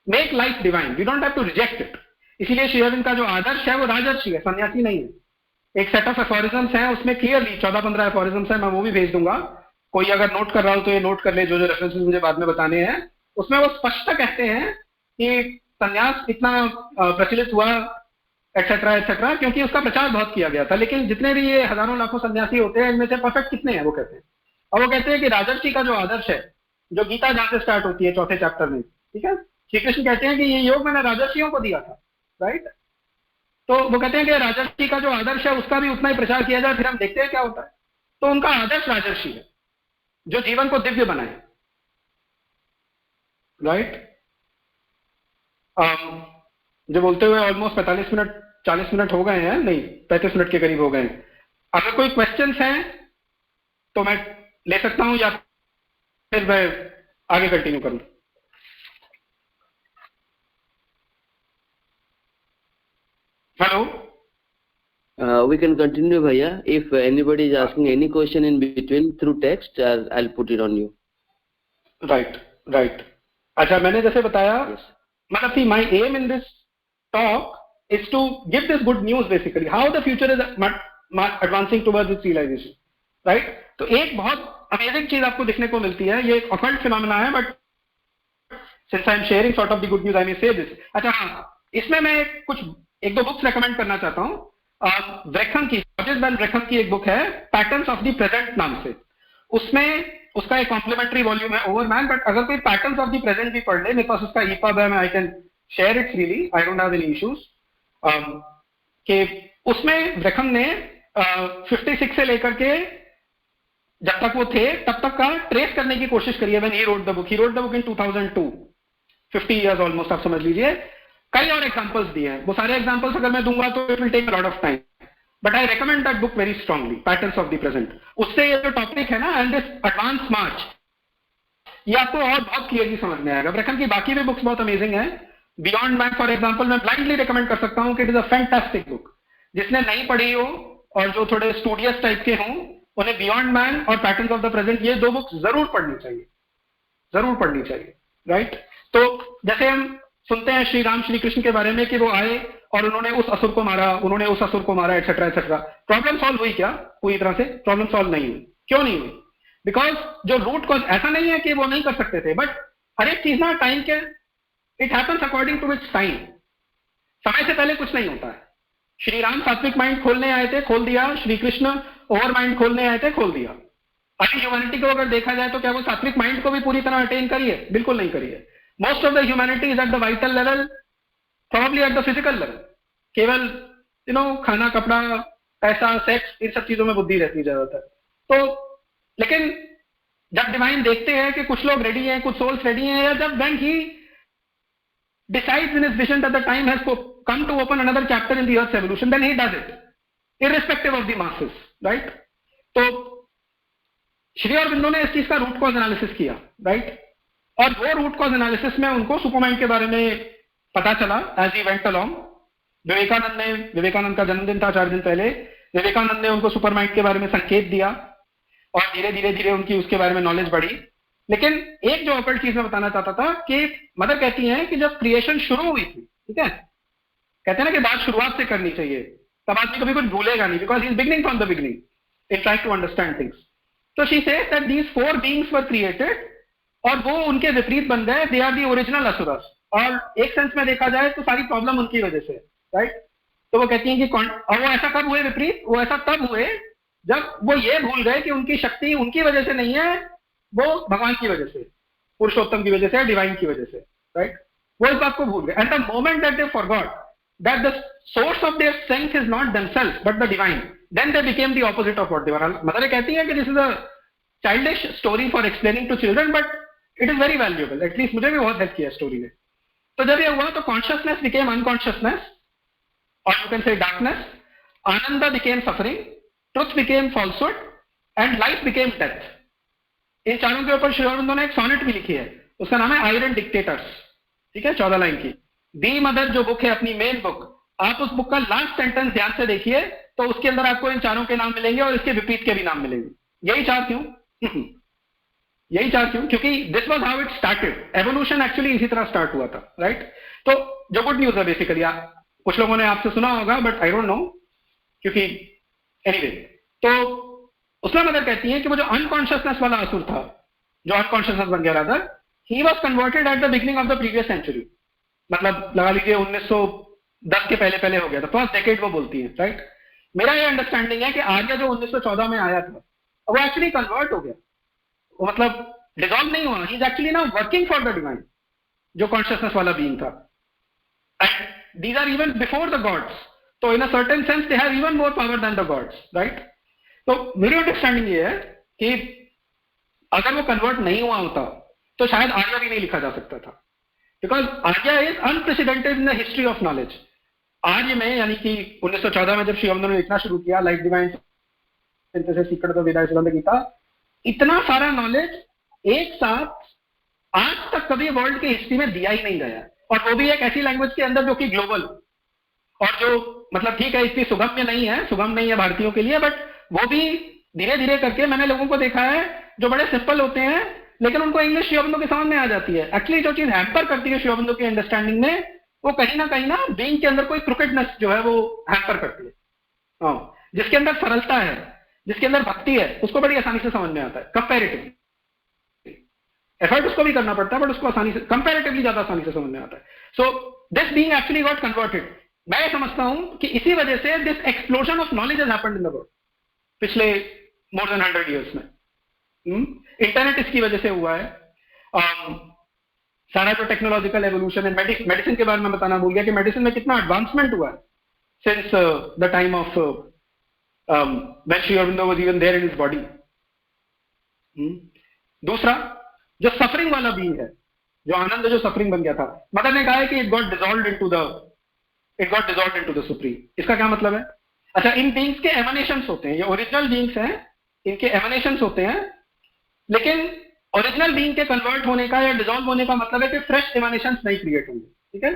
make life divine, we don't have to reject it. इसीलिए श्री अरविंद का जो आदर्श है वो राजर्षि है, सन्यासी नहीं है। एक सेट ऑफ एफोरिज्म्स है, उसमें क्लियरली 14-15 एफोरिज्म्स है, मैं वो भी भेज दूंगा, कोई अगर नोट कर रहा हो तो ये नोट कर ले, जो जो रेफरेंसेस मुझे बाद में बताने हैं। उसमें वो स्पष्ट कहते हैं कि संन्यास इतना प्रचलित हुआ एक्सेट्रा एक्सेट्रा क्योंकि उसका प्रचार बहुत किया गया था, लेकिन जितने भी ये हजारों लाखों सन्यासी होते हैं, इनमें से परफेक्ट कितने हैं, वो कहते हैं। और वो कहते हैं कि राजर्षि का जो आदर्श है, जो गीता जहां से स्टार्ट होती है 4थे चैप्टर में, ठीक है, श्री कृष्ण कहते हैं कि ये योग मैंने राजर्षियों को दिया था, राइट। तो वो कहते हैं कि राजर्षि का जो आदर्श है उसका भी उतना ही प्रचार किया जाए, फिर हम देखते हैं क्या होता है। तो उनका आदर्श राजर्षि है जो जीवन को दिव्य बनाए, राइट। जो बोलते हुए ऑलमोस्ट 40 मिनट हो गए हैं, नहीं 35 मिनट के करीब हो गए हैं। अगर कोई क्वेश्चंस हैं तो मैं ले सकता हूं या फिर मैं आगे कंटिन्यू करूं। Hello, we can continue bhaiya. If anybody is asking any question in between through text, I'll put it on you. Right. अच्छा, मैंने जैसे बताया, Yes. मतलब see, my aim in this talk is to give this good news basically how the future is advancing towards its realization, right? तो एक बहुत amazing चीज आपको दिखने को मिलती है, ये एक ऑकल्ट फिनोमेना है, but since I am sharing sort of the good news, I may say this. अच्छा हाँ, इसमें मैं कुछ 1-2 बुक्स रेकमेंड करना चाहता हूँ। ब्रेखम की, जॉर्जेस बेल ब्रेखम की एक बुक है पैटर्न्स ऑफ द प्रेजेंट नाम से। उसमें उसका एक कॉम्प्लीमेंटरी वॉल्यूम है ओवरमैन, बट अगर कोई पैटर्न्स ऑफ द प्रेजेंट भी पढ़ ले, मेरे पास उसका ईपब है, मैं I can share it freely, I don't have any issues. कि उसमें ब्रेखम ने 56 से लेकर के जब तक वो थे तब तक का ट्रेस करने की कोशिश करी है। When he wrote the book in 2002, 50 years almost, आप समझ लीजिए। कई और एग्जांपल्स दिए हैं, वो सारे एग्जांपल्स अगर मैं दूंगा तो it will take a lot of time, but I recommend that book very strongly, patterns of the present. उससे ये जो टॉपिक है ना, एंड दिस एडवांस मार्च, ये आपको और बहुत क्लियरली समझ में आएगा। ब्रेखम की बाकी भी बुक्स बहुत अमेजिंग है। बियॉन्ड मैन फॉर एग्जांपल मैं ब्लाइंडली रिकमेंड कर सकता हूं कि it is a fantastic book. जिसने नहीं पढ़ी हो और जो थोड़े स्टूडियस टाइप के हों, उन्हें बियॉन्ड मैन और पैटर्न्स ऑफ द प्रेजेंट, ये 2 बुक्स जरूर पढ़नी चाहिए, राइट। तो जैसे हम सुनते हैं श्री राम श्री कृष्ण के बारे में कि वो आए और उन्होंने उस असुर को मारा, एक्सेट्रा एक्सेट्रा। प्रॉब्लम सॉल्व हुई क्या? पूरी तरह से प्रॉब्लम सॉल्व नहीं हुई। क्यों नहीं हुई? बिकॉज जो रूट कॉज, ऐसा नहीं है कि वो नहीं कर सकते थे, बट हर एक चीज ना टाइम के, it happens according to its time. समय से पहले कुछ नहीं होता है। श्री राम सात्विक माइंड खोलने आए थे, खोल दिया। श्री कृष्ण ओवर माइंड खोलने आए थे, खोल दिया। अभी ह्यूमैनिटी को अगर देखा जाए तो क्या वो सात्विक माइंड को भी पूरी तरह अटेन करिए? बिल्कुल नहीं करिए। Most of the humanity is at the vital level, probably at the physical level. केवल खाना, कपड़ा, पैसा, सेक्स, इन सब चीजों में बुद्धि रहती है ज्यादातर। तो लेकिन जब डिवाइन देखते हैं कि कुछ लोग रेडी हैं, कुछ सोल्स रेडी हैं, या जब when he decides in his vision that the time has come to open another chapter in the earth's evolution, then he does it, irrespective of the masses, right? तो श्री अरविंदो ने इस चीज का रूट कॉज एनालिसिस किया, right. और वो root cause analysis में उनको सुपरमाइंड के बारे में पता चला as he went along. Vivekananda का जन्मदिन था 4 दिन पहले। विवेकानंद ने उनको सुपरमाइंड के बारे में संकेत दिया और धीरे धीरे उनकी उसके बारे में नॉलेज बढ़ी। लेकिन एक जो ऑकल्ट चीज मैं बताना चाहता था कि मदर कहती हैं कि जब क्रिएशन शुरू हुई थी ठीक है, कहते हैं ना कि बात शुरुआत से करनी चाहिए, तब आदमी कभी कुछ भूलेगा नहीं, because he is beginning from the beginning in trying to understand things. तो she says that these 4 beings were created, और वो उनके विपरीत बन गए, दे आर दी ओरिजिनल असुरस, और एक सेंस में देखा जाए तो सारी प्रॉब्लम उनकी वजह से, राइट। तो वो कहती हैं कि और वो ऐसा कब हुए विपरीत, वो ऐसा तब हुए जब वो ये भूल गए कि उनकी शक्ति उनकी वजह से नहीं है, वो भगवान की वजह से, पुरुषोत्तम की वजह से, डिवाइन की वजह से, राइट। वो इस बात को भूल गए, and the moment that they forgot that the source of their strength is not themselves but the divine, then they became the opposite of what they were. Mother कहती है कि this is a childish story for explaining to children, but it is very valuable. At least मुझे भी बहुत help किया story ने। तो जब ये हुआ तो consciousness became unconsciousness, or you can say darkness, ananda became suffering, truth became falsehood, and life became death. इन चारों के ऊपर श्री अरविंदो ने एक सोनेट भी लिखी है, उसका नाम है आयरन डिक्टेटर्स, ठीक है, 14 लाइन की। दी मदर जो बुक है अपनी मेन बुक, आप उस बुक का लास्ट सेंटेंस ध्यान से देखिए तो उसके अंदर आपको इन चारों के नाम मिलेंगे और इसके विपरीत के भी नाम मिलेंगे। यही चार क्यों? यही चार क्यों? क्योंकि this was how it started, evolution actually इसी तरह स्टार्ट हुआ था, राइट। तो जो गुड न्यूज है बेसिकली, कुछ लोगों ने आपसे सुना होगा बट आई डोंट नो, क्योंकि एनीवे, तो उसमें मदर कहती है कि वो जो अनकॉन्शियसनेस वाला असुर था, जो अनकॉन्शियसनेस बन गया rather, he was converted at the beginning of the previous century, मतलब लगा लीजिए 1910 के पहले पहले हो गया था, फर्स्ट डेकेड वो बोलती है, राइट। मेरा ये अंडरस्टैंडिंग है कि आर्य जो 1914 में आया था वो एक्चुअली कन्वर्ट हो गया, वो मतलब डिसॉल्व नहीं हुआ, he is actually now working for the divine, जो कॉन्शियसनेस वाला बीइंग था, and these are even before the gods, तो in a certain sense they have even more power than the gods, right. तो मेरी understanding ये है कि अगर वो कन्वर्ट नहीं हुआ होता तो शायद आर्य भी नहीं लिखा जा सकता था, because Arya is unprecedented in the history of knowledge. Arya में यानी कि 1914 में जब श्री अरविंदो ने लिखना शुरू किया, like divine synthesis, secret of Vedas, Gita, इतना सारा नॉलेज एक साथ आज तक कभी वर्ल्ड की हिस्ट्री में दिया ही नहीं गया, और वो भी एक ऐसी लैंग्वेज के अंदर जो कि ग्लोबल, और जो मतलब ठीक है इतनी सुगम्य नहीं है, सुगम नहीं है भारतीयों के लिए, बट वो भी धीरे धीरे करके मैंने लोगों को देखा है जो बड़े सिंपल होते हैं लेकिन उनको इंग्लिश श्री अरविंदो के सामने आ जाती है। एक्चुअली जो चीज हैम्पर करती है श्री अरविंदो की अंडरस्टैंडिंग में, वो कहीं ना बीइंग के अंदर कोई क्रिकेटनेस जो है वो हैम्पर करती है। हाँ, जिसके अंदर सरलता है, जिसके अंदर भक्ति है, उसको बड़ी आसानी से समझ में आता है। कंपैरेटिवली एफर्ट उसको भी करना पड़ता है, बट उसको आसानी से, कंपैरेटिवली ज्यादा आसानी से समझ में आता है। So this being actually got converted. मैं समझता हूं कि इसी वजह से this explosion of knowledge has happened in the world पिछले मोर देन 100 years में। इंटरनेट इसकी वजह से हुआ है। सारा जो टेक्नोलॉजिकल एवोल्यूशन है, मेडिसिन के बारे में बताना भूल गया कि मेडिसिन में कितना एडवांसमेंट हुआ है since the time of when Shri Aurobindo was even there in his body. दूसरा जो सफरिंग वाला बीइंग है, जो आनंद, जो सफरिंग बन गया था, मदर ने कहा है कि it got dissolved into the supreme. इसका क्या मतलब है? अच्छा, इन बीइंग्स के एमनेशंस होते हैं, ये ओरिजिनल बीइंग्स हैं, इनके एमनेशंस होते हैं, लेकिन ओरिजिनल बीइंग के कन्वर्ट होने का या डिसॉल्व होने का मतलब है कि फ्रेश एमनेशंस नहीं क्रिएट होंगे, ठीक है।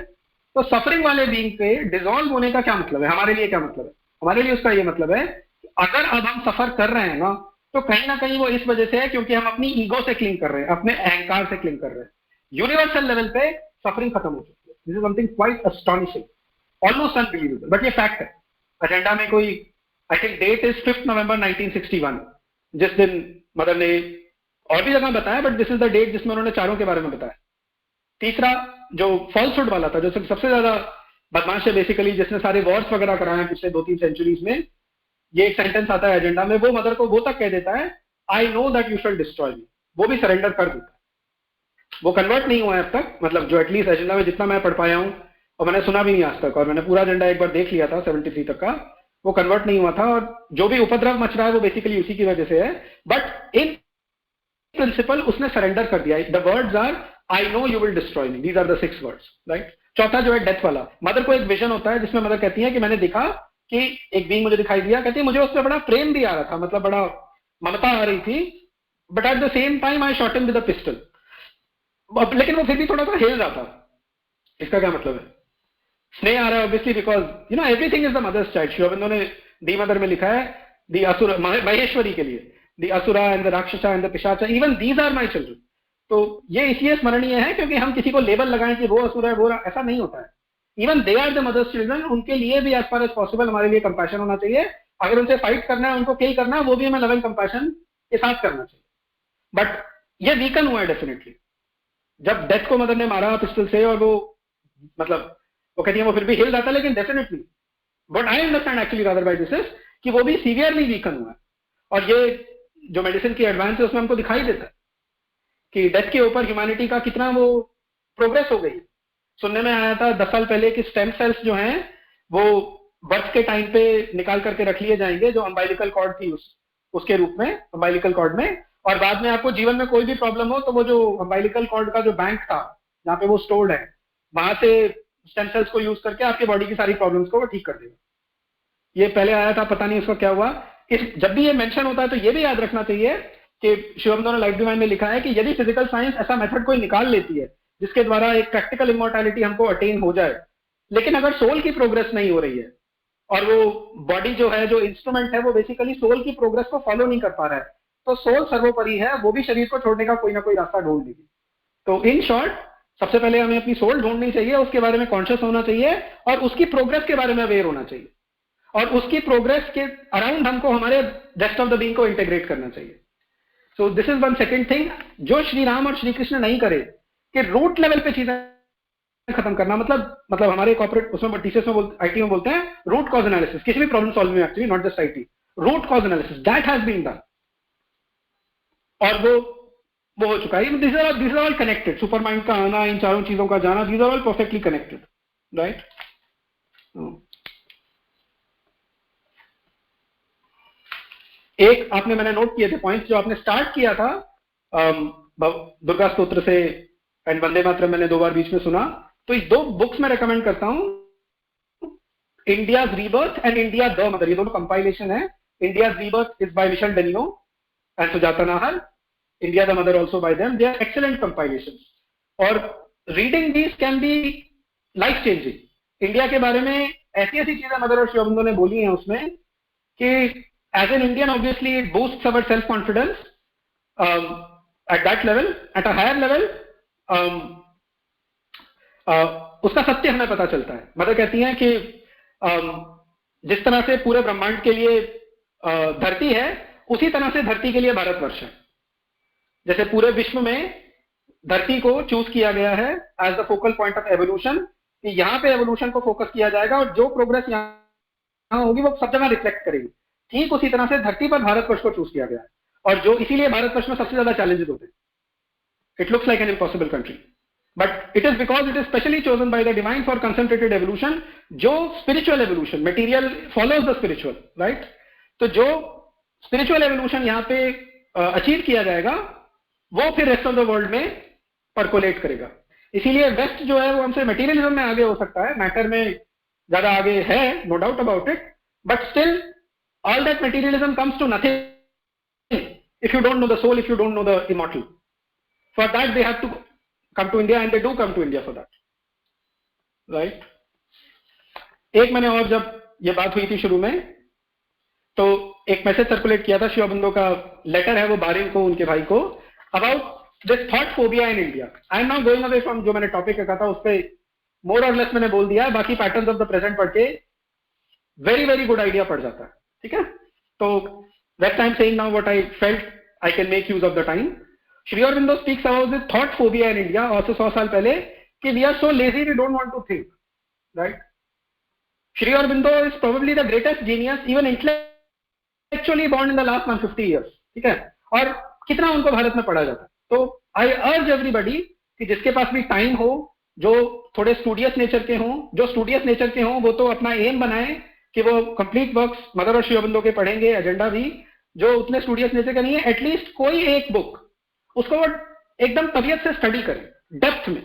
तो सफरिंग वाले बीइंग के डिसॉल्व होने का क्या मतलब है, हमारे लिए क्या मतलब है? हमारे लिए उसका ये मतलब है कि अगर अब हम सफर कर रहे हैं ना, तो कहीं ना कहीं वो इस वजह से है क्योंकि हम अपनी ईगो से क्लिंग कर रहे हैं, अपने अहंकार से क्लिंग कर रहे हैं। यूनिवर्सल लेवल पे सफरिंग खत्म हो चुकी है। This is something quite astonishing, almost unbelievable, but ये फैक्ट है। एजेंडा में कोई, I think date is 5 November 1961, जिस दिन मदर ने और भी जगह बताया, but this is the date जिसमें उन्होंने चारों के बारे में बताया। तीसरा जो फॉल्सहुड वाला था, जो सबसे ज्यादा बदमाश है बेसिकली, जिसने सारे वॉर्स वगैरह कराए हैं पिछले 2-3 सेंचुरीज में, ये एक सेंटेंस आता है एजेंडा में, वो मदर को वो तक कह देता है, I know that you shall destroy me. वो भी सरेंडर कर देता है। वो कन्वर्ट नहीं हुआ है अब तक, मतलब जो एटलीस्ट एजेंडा में जितना मैं पढ़ पाया हूं, और मैंने सुना भी नहीं आज तक, और मैंने पूरा एजेंडा एक बार देख लिया था 73 तक का, वो कन्वर्ट नहीं हुआ था। और जो भी उपद्रव मच रहा है वो बेसिकली उसी की वजह से है, बट इन प्रिंसिपल उसने सरेंडर कर दिया। The words are I know you will destroy me, these are the 6 words, right. चौथा जो है डेथ वाला, मदर को एक विजन होता है जिसमें मदर कहती है कि मैंने देखा कि एक बीइंग मुझे दिखाई दिया, कहती है मुझे उससे बड़ा प्रेम भी आ रहा था, मतलब बड़ा ममता आ रही थी, but at the same time I shot him with a pistol. लेकिन वो फिर भी थोड़ा सा हिल रहा था। इसका क्या मतलब है? स्नेह आ रहा है obviously, because you know everything is the mother's child. Shri Aurobindo ने दी मदर में लिखा है, दी असुर, महेश्वरी के लिए, the asura and the rakshasa and the pishacha, even these are my children. तो ये इसलिए स्मरणीय है क्योंकि हम किसी को लेबल लगाएं कि वो असुर है, वो ऐसा नहीं होता है। Even they are the mother's children, उनके लिए भी एज फार एज पॉसिबल हमारे लिए कंपैशन होना चाहिए। अगर उनसे फाइट करना है, उनको किल करना है, वो भी हमें लविंग कंपैशन के साथ करना चाहिए। बट ये वीकन हुआ है डेफिनेटली, जब डेथ को मदर ने मारा पिस्टल से, और वो मतलब वो कहती है वो फिर भी हिल जाता है, लेकिन definitely what I understand actually rather by this is कि वो भी सीवियरली वीकन हुआ है। और ये जो मेडिसिन की एडवांस है उसमें हमको दिखाई देता है कि डेथ के ऊपर ह्यूमैनिटी का कितना वो प्रोग्रेस हो गई। सुनने में आया था 10 साल पहले कि स्टेम सेल्स जो हैं वो बर्थ के टाइम पे निकाल करके रख लिए जाएंगे, जो अम्बाइलिकल कॉर्ड थी उसके रूप में, अम्बाइलिकल कॉर्ड में, और बाद में आपको जीवन में कोई भी प्रॉब्लम हो तो वो जो अम्बाइलिकल कॉर्ड का जो बैंक था जहाँ पे वो स्टोर्ड है, वहां से स्टेम सेल्स को यूज करके आपकी बॉडी की सारी प्रॉब्लम्स को वो ठीक कर देगा। ये पहले आया था, पता नहीं इसका क्या हुआ। जब भी ये मेंशन होता है तो ये भी याद रखना चाहिए कि शिव अरबिंदो ने लाइफ डिवाइन में लिखा है कि यदि फिजिकल साइंस ऐसा मेथड कोई निकाल लेती है जिसके द्वारा एक प्रैक्टिकल इमॉर्टैलिटी हमको अटेन हो जाए, लेकिन अगर सोल की प्रोग्रेस नहीं हो रही है और वो बॉडी जो है, जो इंस्ट्रूमेंट है, वो बेसिकली सोल की प्रोग्रेस को फॉलो नहीं कर पा रहा है, तो सोल सर्वोपरि है, वो भी शरीर को छोड़ने का कोई ना कोई रास्ता ढूंढ लेगी। तो इन शॉर्ट, सबसे पहले हमें अपनी सोल ढूंढनी चाहिए, उसके बारे में कॉन्शियस होना चाहिए और उसकी प्रोग्रेस के बारे में अवेयर होना चाहिए, और उसकी प्रोग्रेस के अराउंड हमको हमारे रेस्ट ऑफ द बीइंग को इंटीग्रेट करना चाहिए। So this is one second thing जो श्री राम और श्री कृष्ण नहीं करे, कि रूट लेवल पे चीजें खत्म करना। मतलब हमारे कॉर्पोरेट उसमें टीसीएस में आईटी में बोलते हैं रूट कॉज एनालिसिस, किसी भी प्रॉब्लम सॉल्व में, actually not just IT, root cause analysis that has been done, और वो हो चुका है। This are all connected, super mind का आना, इन चारों चीजों का जाना, this are all perfectly connected, right. एक आपने, मैंने नोट किए थे पॉइंट्स जो आपने स्टार्ट किया था दुर्गा स्तोत्र से एंड वंदे मातरम, मैंने 2 बार बीच में सुना। तो ये 2 बुक्स मैं रेकमेंड करता हूं, India's rebirth and India the Mother, ये दोनों कंपाइलेशन है। India's rebirth is by Michel Danino and Sujata Nahar, India the Mother also by them, they are excellent compilation, और reading these can be life changing. India के बारे में ऐसी ऐसी चीजें मदर और शिव अरबिंदो ने बोली हैं उसमें कि as an Indian, obviously it boosts our self-confidence at that level, at a higher level. उसका सत्य हमें पता चलता है। मदर कहती हैं कि जिस तरह से पूरे ब्रह्मांड के लिए धरती है, उसी तरह से धरती के लिए भारतवर्ष है। जैसे पूरे विश्व में धरती को चूज किया गया है as the focal point of evolution, कि यहाँ पे एवोल्यूशन को फोकस किया जाएगा और जो प्रोग्रेस यहाँ होगी वो सब जगह रिफ्लेक्ट करेगी। ठीक उसी तरह से धरती पर भारतवर्ष को चूज किया गया है, और जो इसीलिए भारतवर्ष में सबसे ज्यादा चैलेंजेस होते हैं। It looks like an impossible country, but it is because it is specially chosen by the divine for concentrated evolution, जो spiritual evolution, material follows the spiritual, right. तो जो स्पिरिचुअल एवोल्यूशन यहाँ पे अचीव किया जाएगा, वो फिर रेस्ट ऑफ द वर्ल्ड में परकोलेट करेगा। इसीलिए वेस्ट जो है वो हमसे मटेरियलिज्म में आगे हो सकता है, मैटर में ज्यादा आगे है, no doubt about it, but still all that materialism comes to nothing if you don't know the soul, if you don't know the immortal. For that they have to come to India, and they do come to India for that, right? एक मैंने और, जब ये बात हुई थी शुरू में, तो एक मैसेज सर्कुलेट किया था, शिव अरबिंदो का लेटर है वो बारिन को, उनके भाई को, about this thought phobia in India. I am not going away from जो मैंने टॉपिक रखा था उस पर, मोर और लेस मैंने बोल दिया है, बाकी पैटर्न्स ऑफ द प्रेजेंट पढ़ के वेरी वेरी गुड आइडिया पड़ जाता है, ठीक है। तो that's I am saying now what I felt I can make use of the time. Shri Aurobindo speaks about this thought phobia in India और 100 साल पहले, कि we are so lazy, we don't want to think, right. Shri Aurobindo is probably the greatest genius even intellectually born in the last 150 years, ठीक है। और कितना उनको भारत में पढ़ा जाता है। तो आई अर्ज एवरीबडी कि जिसके पास भी टाइम हो, जो थोड़े स्टूडियस नेचर के हों, जो स्टूडियस नेचर के हों, वो तो अपना एम बनाए कि वो कंप्लीट वर्क्स मदर और शिव अरबिंदो के पढ़ेंगे, एजेंडा भी। जो उतने स्टूडियस नेचर का नहीं है, एटलीस्ट कोई एक बुक उसको वो एकदम तबीयत से स्टडी करे डेप्थ में।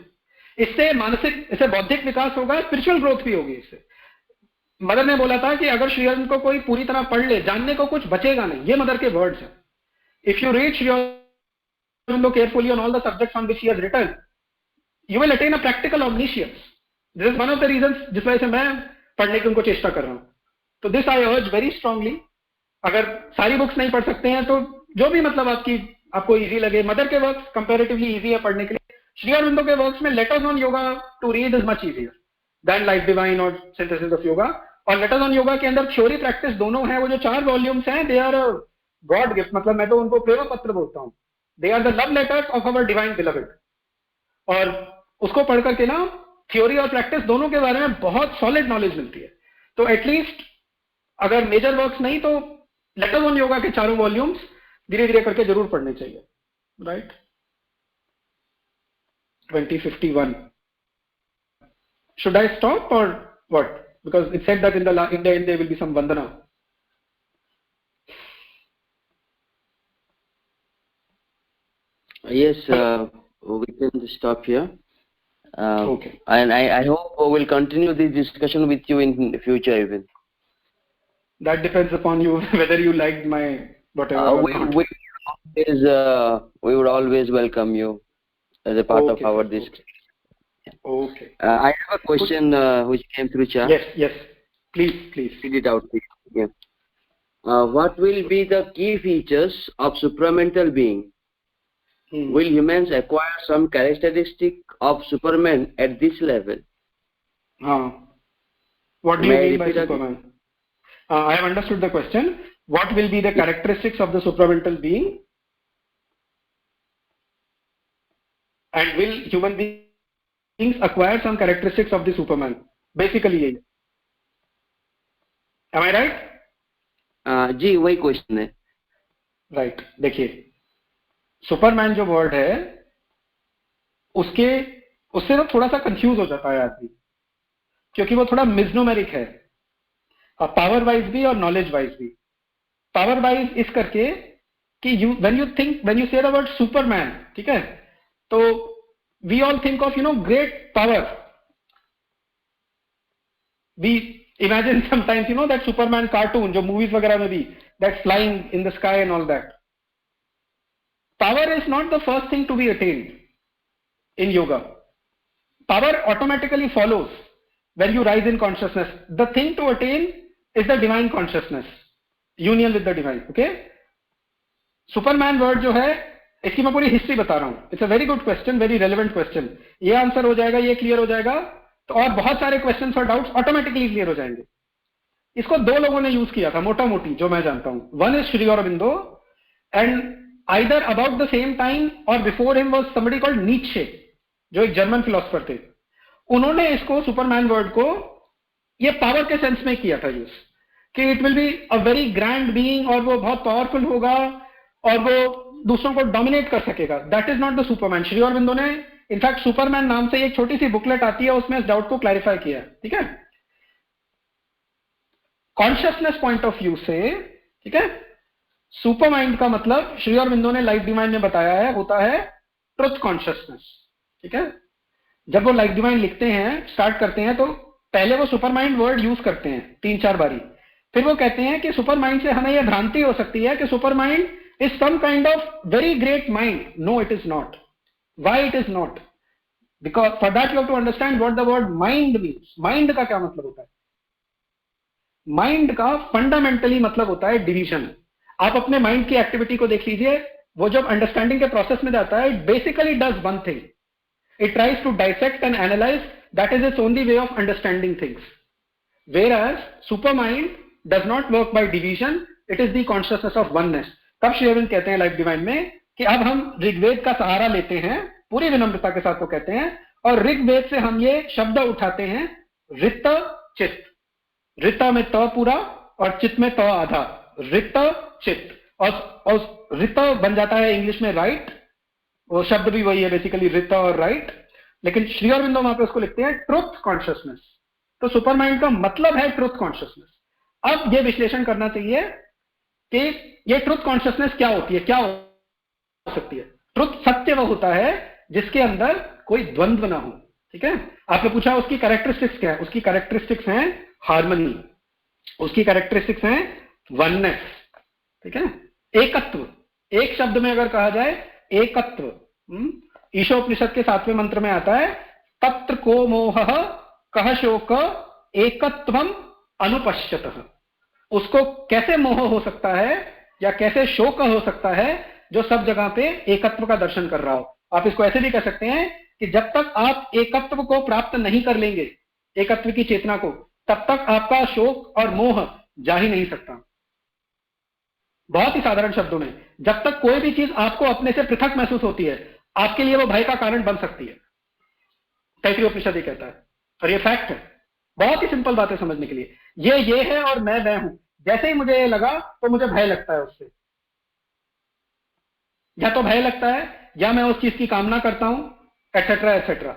इससे मानसिक, इससे बौद्धिक विकास होगा, स्पिरिचुअल ग्रोथ भी होगी इससे। मदर ने बोला था कि अगर श्री अरबिंदो को कोई पूरी तरह पढ़ ले, जानने को कुछ बचेगा नहीं। ये मदर के वर्ड्स हैं। If you read Shri Aurobindo carefully on all the subjects on which he has written, you will attain a practical omniscience. This is one of the reasons जिस वजह से मैं पढ़ने की उनको चेष्टा कर रहा हूं। तो दिस आई अर्ज वेरी स्ट्रांगली। अगर सारी बुक्स नहीं पढ़ सकते हैं तो जो भी मतलब आपको इजी लगे, मदर के वर्क्स कंपैरेटिवली इजी है पढ़ने के लिए। श्री अरबिंदो के वर्क्स में letters on yoga to read is much easier. Then life divine और सिंथेसिस ऑफ योगा। और लेटर्स ऑन योगा के अंदर थ्योरी प्रैक्टिस दोनों है। वो जो 4 वॉल्यूम्स हैं, दे आर गॉड गिफ्ट, मतलब मैं तो उनको प्रेम पत्र बोलता हूँ। They are the love letters of our divine beloved. और उसको पढ़ करके ना थ्योरी और प्रैक्टिस दोनों के बारे में बहुत सॉलिड नॉलेज मिलती है। तो एटलीस्ट अगर मेजर वर्क्स नहीं तो लेटर्स ऑन योगा के 4 वॉल्यूम्स धीरे धीरे करके जरूर पढ़ने चाहिए, right. 2051. Should I stop or what? Because it said that in the end there will be some vandana. Yes, we can stop here. Okay. And I hope we will continue this discussion with you in the future even. That depends upon you whether you liked my whatever. We would always welcome you as a part of our discussion. Okay. I have a question which came through chat. Yes. Please. Read it out. Yeah. What will be the key features of supramental being? Will humans acquire some characteristic of Superman at this level? What do you mean by Superman? I have understood the question. What will be the characteristics of the supramental being? And will human beings acquire some characteristics of the Superman? Basically, am I right? जी वही question है। Right. देखिए, Superman जो word है उससे ना थोड़ा सा confuse हो जाता है आदमी, क्योंकि वो थोड़ा मिसनोमेरिक है, पावर वाइज भी और नॉलेज वाइज भी। पावर वाइज इस करके कि when you say the word superman, ठीक है, तो we all think of great power. We imagine sometimes that superman cartoon जो मूवीज वगैरह में भी, that flying in the sky and all that. Power is not the first thing to be attained in yoga. Power automatically follows when you rise in consciousness. The thing to attain is the divine consciousness, union with the divine. Okay? Superman word जो है, इसकी मैं पूरी history बता रहा हूँ। It's a very good question, very relevant question. ये answer हो जाएगा, ये क्लियर हो जाएगा, तो और बहुत सारे क्वेश्चन और डाउट्स ऑटोमेटिकली क्लियर हो जाएंगे। इसको 2 लोगों ने यूज किया था मोटा मोटी, जो मैं जानता हूँ। One is Shri Aurobindo, and either about the same time or before him was somebody called Nietzsche, जो एक जर्मन फिलोसफर थे। उन्होंने इसको सुपरमैन वर्ड को ये पावर के सेंस में किया था यूज, कि it will be a very grand being, और वो बहुत पावरफुल होगा और वो दूसरों को डोमिनेट कर सकेगा। That is not the Superman. Shri Aurobindo ने इनफैक्ट सुपरमैन नाम से एक छोटी सी बुकलेट आती है, उसमें इस डाउट को क्लैरिफाई किया, ठीक है, कॉन्शियसनेस पॉइंट ऑफ व्यू से। ठीक है, सुपर माइंड का मतलब श्री अरबिंदो ने लाइफ डिवाइन में बताया है, होता है ट्रुथ कॉन्शियसनेस। ठीक है, जब वो लाइफ डिवाइन लिखते हैं, स्टार्ट करते हैं, तो पहले वो सुपर माइंड वर्ड यूज करते हैं 3-4 बारी, फिर वो कहते हैं कि सुपर माइंड से हमें यह भ्रांति हो सकती है कि super mind is some kind of very great mind. No, it is not. Why it is not? Because for that you have to understand what the word mind means. Mind का क्या मतलब होता है? माइंड का fundamentally मतलब होता है division. आप अपने माइंड की एक्टिविटी को देख लीजिए, वो जब अंडरस्टैंडिंग के प्रोसेस में जाता है, it basically does one thing, it tries to dissect and analyze. That is its only way of understanding things. Whereas supermind does not work by division, it is the consciousness of oneness. तब श्री अरविंद कहते हैं life divine में कि अब हम ऋग्वेद का सहारा लेते हैं, पूरी विनम्रता के साथ वो कहते हैं, और ऋग्वेद से हम ये शब्द उठाते हैं, ऋत चित्त। ऋत में त पूरा और चित्त में त आधा, ऋत चित्त, और ऋत बन जाता है इंग्लिश में राइट, वो शब्द भी वही है बेसिकली, ऋत और राइट, लेकिन श्री अरबिंदो वहां पे उसको लिखते हैं ट्रुथ कॉन्शियसनेस। तो सुपर माइंड का मतलब है ट्रुथ कॉन्शियसनेस। अब ये विश्लेषण करना चाहिए कि ये ट्रुथ कॉन्शियसनेस क्या होती है, क्या हो सकती है। ट्रुथ सत्य वह होता है जिसके अंदर कोई द्वंद्व ना हो। ठीक है, आपने पूछा उसकी कैरेक्टरिस्टिक्स क्या है? उसकी कैरेक्टरिस्टिक्स हैं हार्मनी, उसकी कैरेक्टरिस्टिक्स हैं वननेस। ठीक है, एकत्व। एक शब्द में अगर कहा जाए एकत्व, ईशोपनिषद के 7वें मंत्र में आता है, तत्र को मोहः कह शोक एकत्वम अनुपश्यतः। उसको कैसे मोह हो सकता है या कैसे शोक हो सकता है जो सब जगह पे एकत्व का दर्शन कर रहा हो। आप इसको ऐसे भी कह सकते हैं कि जब तक आप एकत्व को प्राप्त नहीं कर लेंगे, एकत्व की चेतना को, तब तक आपका शोक और मोह जा ही नहीं सकता। बहुत ही साधारण शब्दों में, जब तक कोई भी चीज आपको अपने से पृथक महसूस होती है, आपके लिए वो भय का कारण बन सकती है। तैत्तिरीय उपनिषद ये कहता है, और ये फैक्ट है। बहुत ही सिंपल बात है समझने के लिए। ये है और मैं हूं। जैसे ही मुझे ये लगा तो मुझे भय लगता है उससे, या तो भय लगता है या मैं उस चीज की कामना करता हूं, एटसेट्रा एटसेट्रा,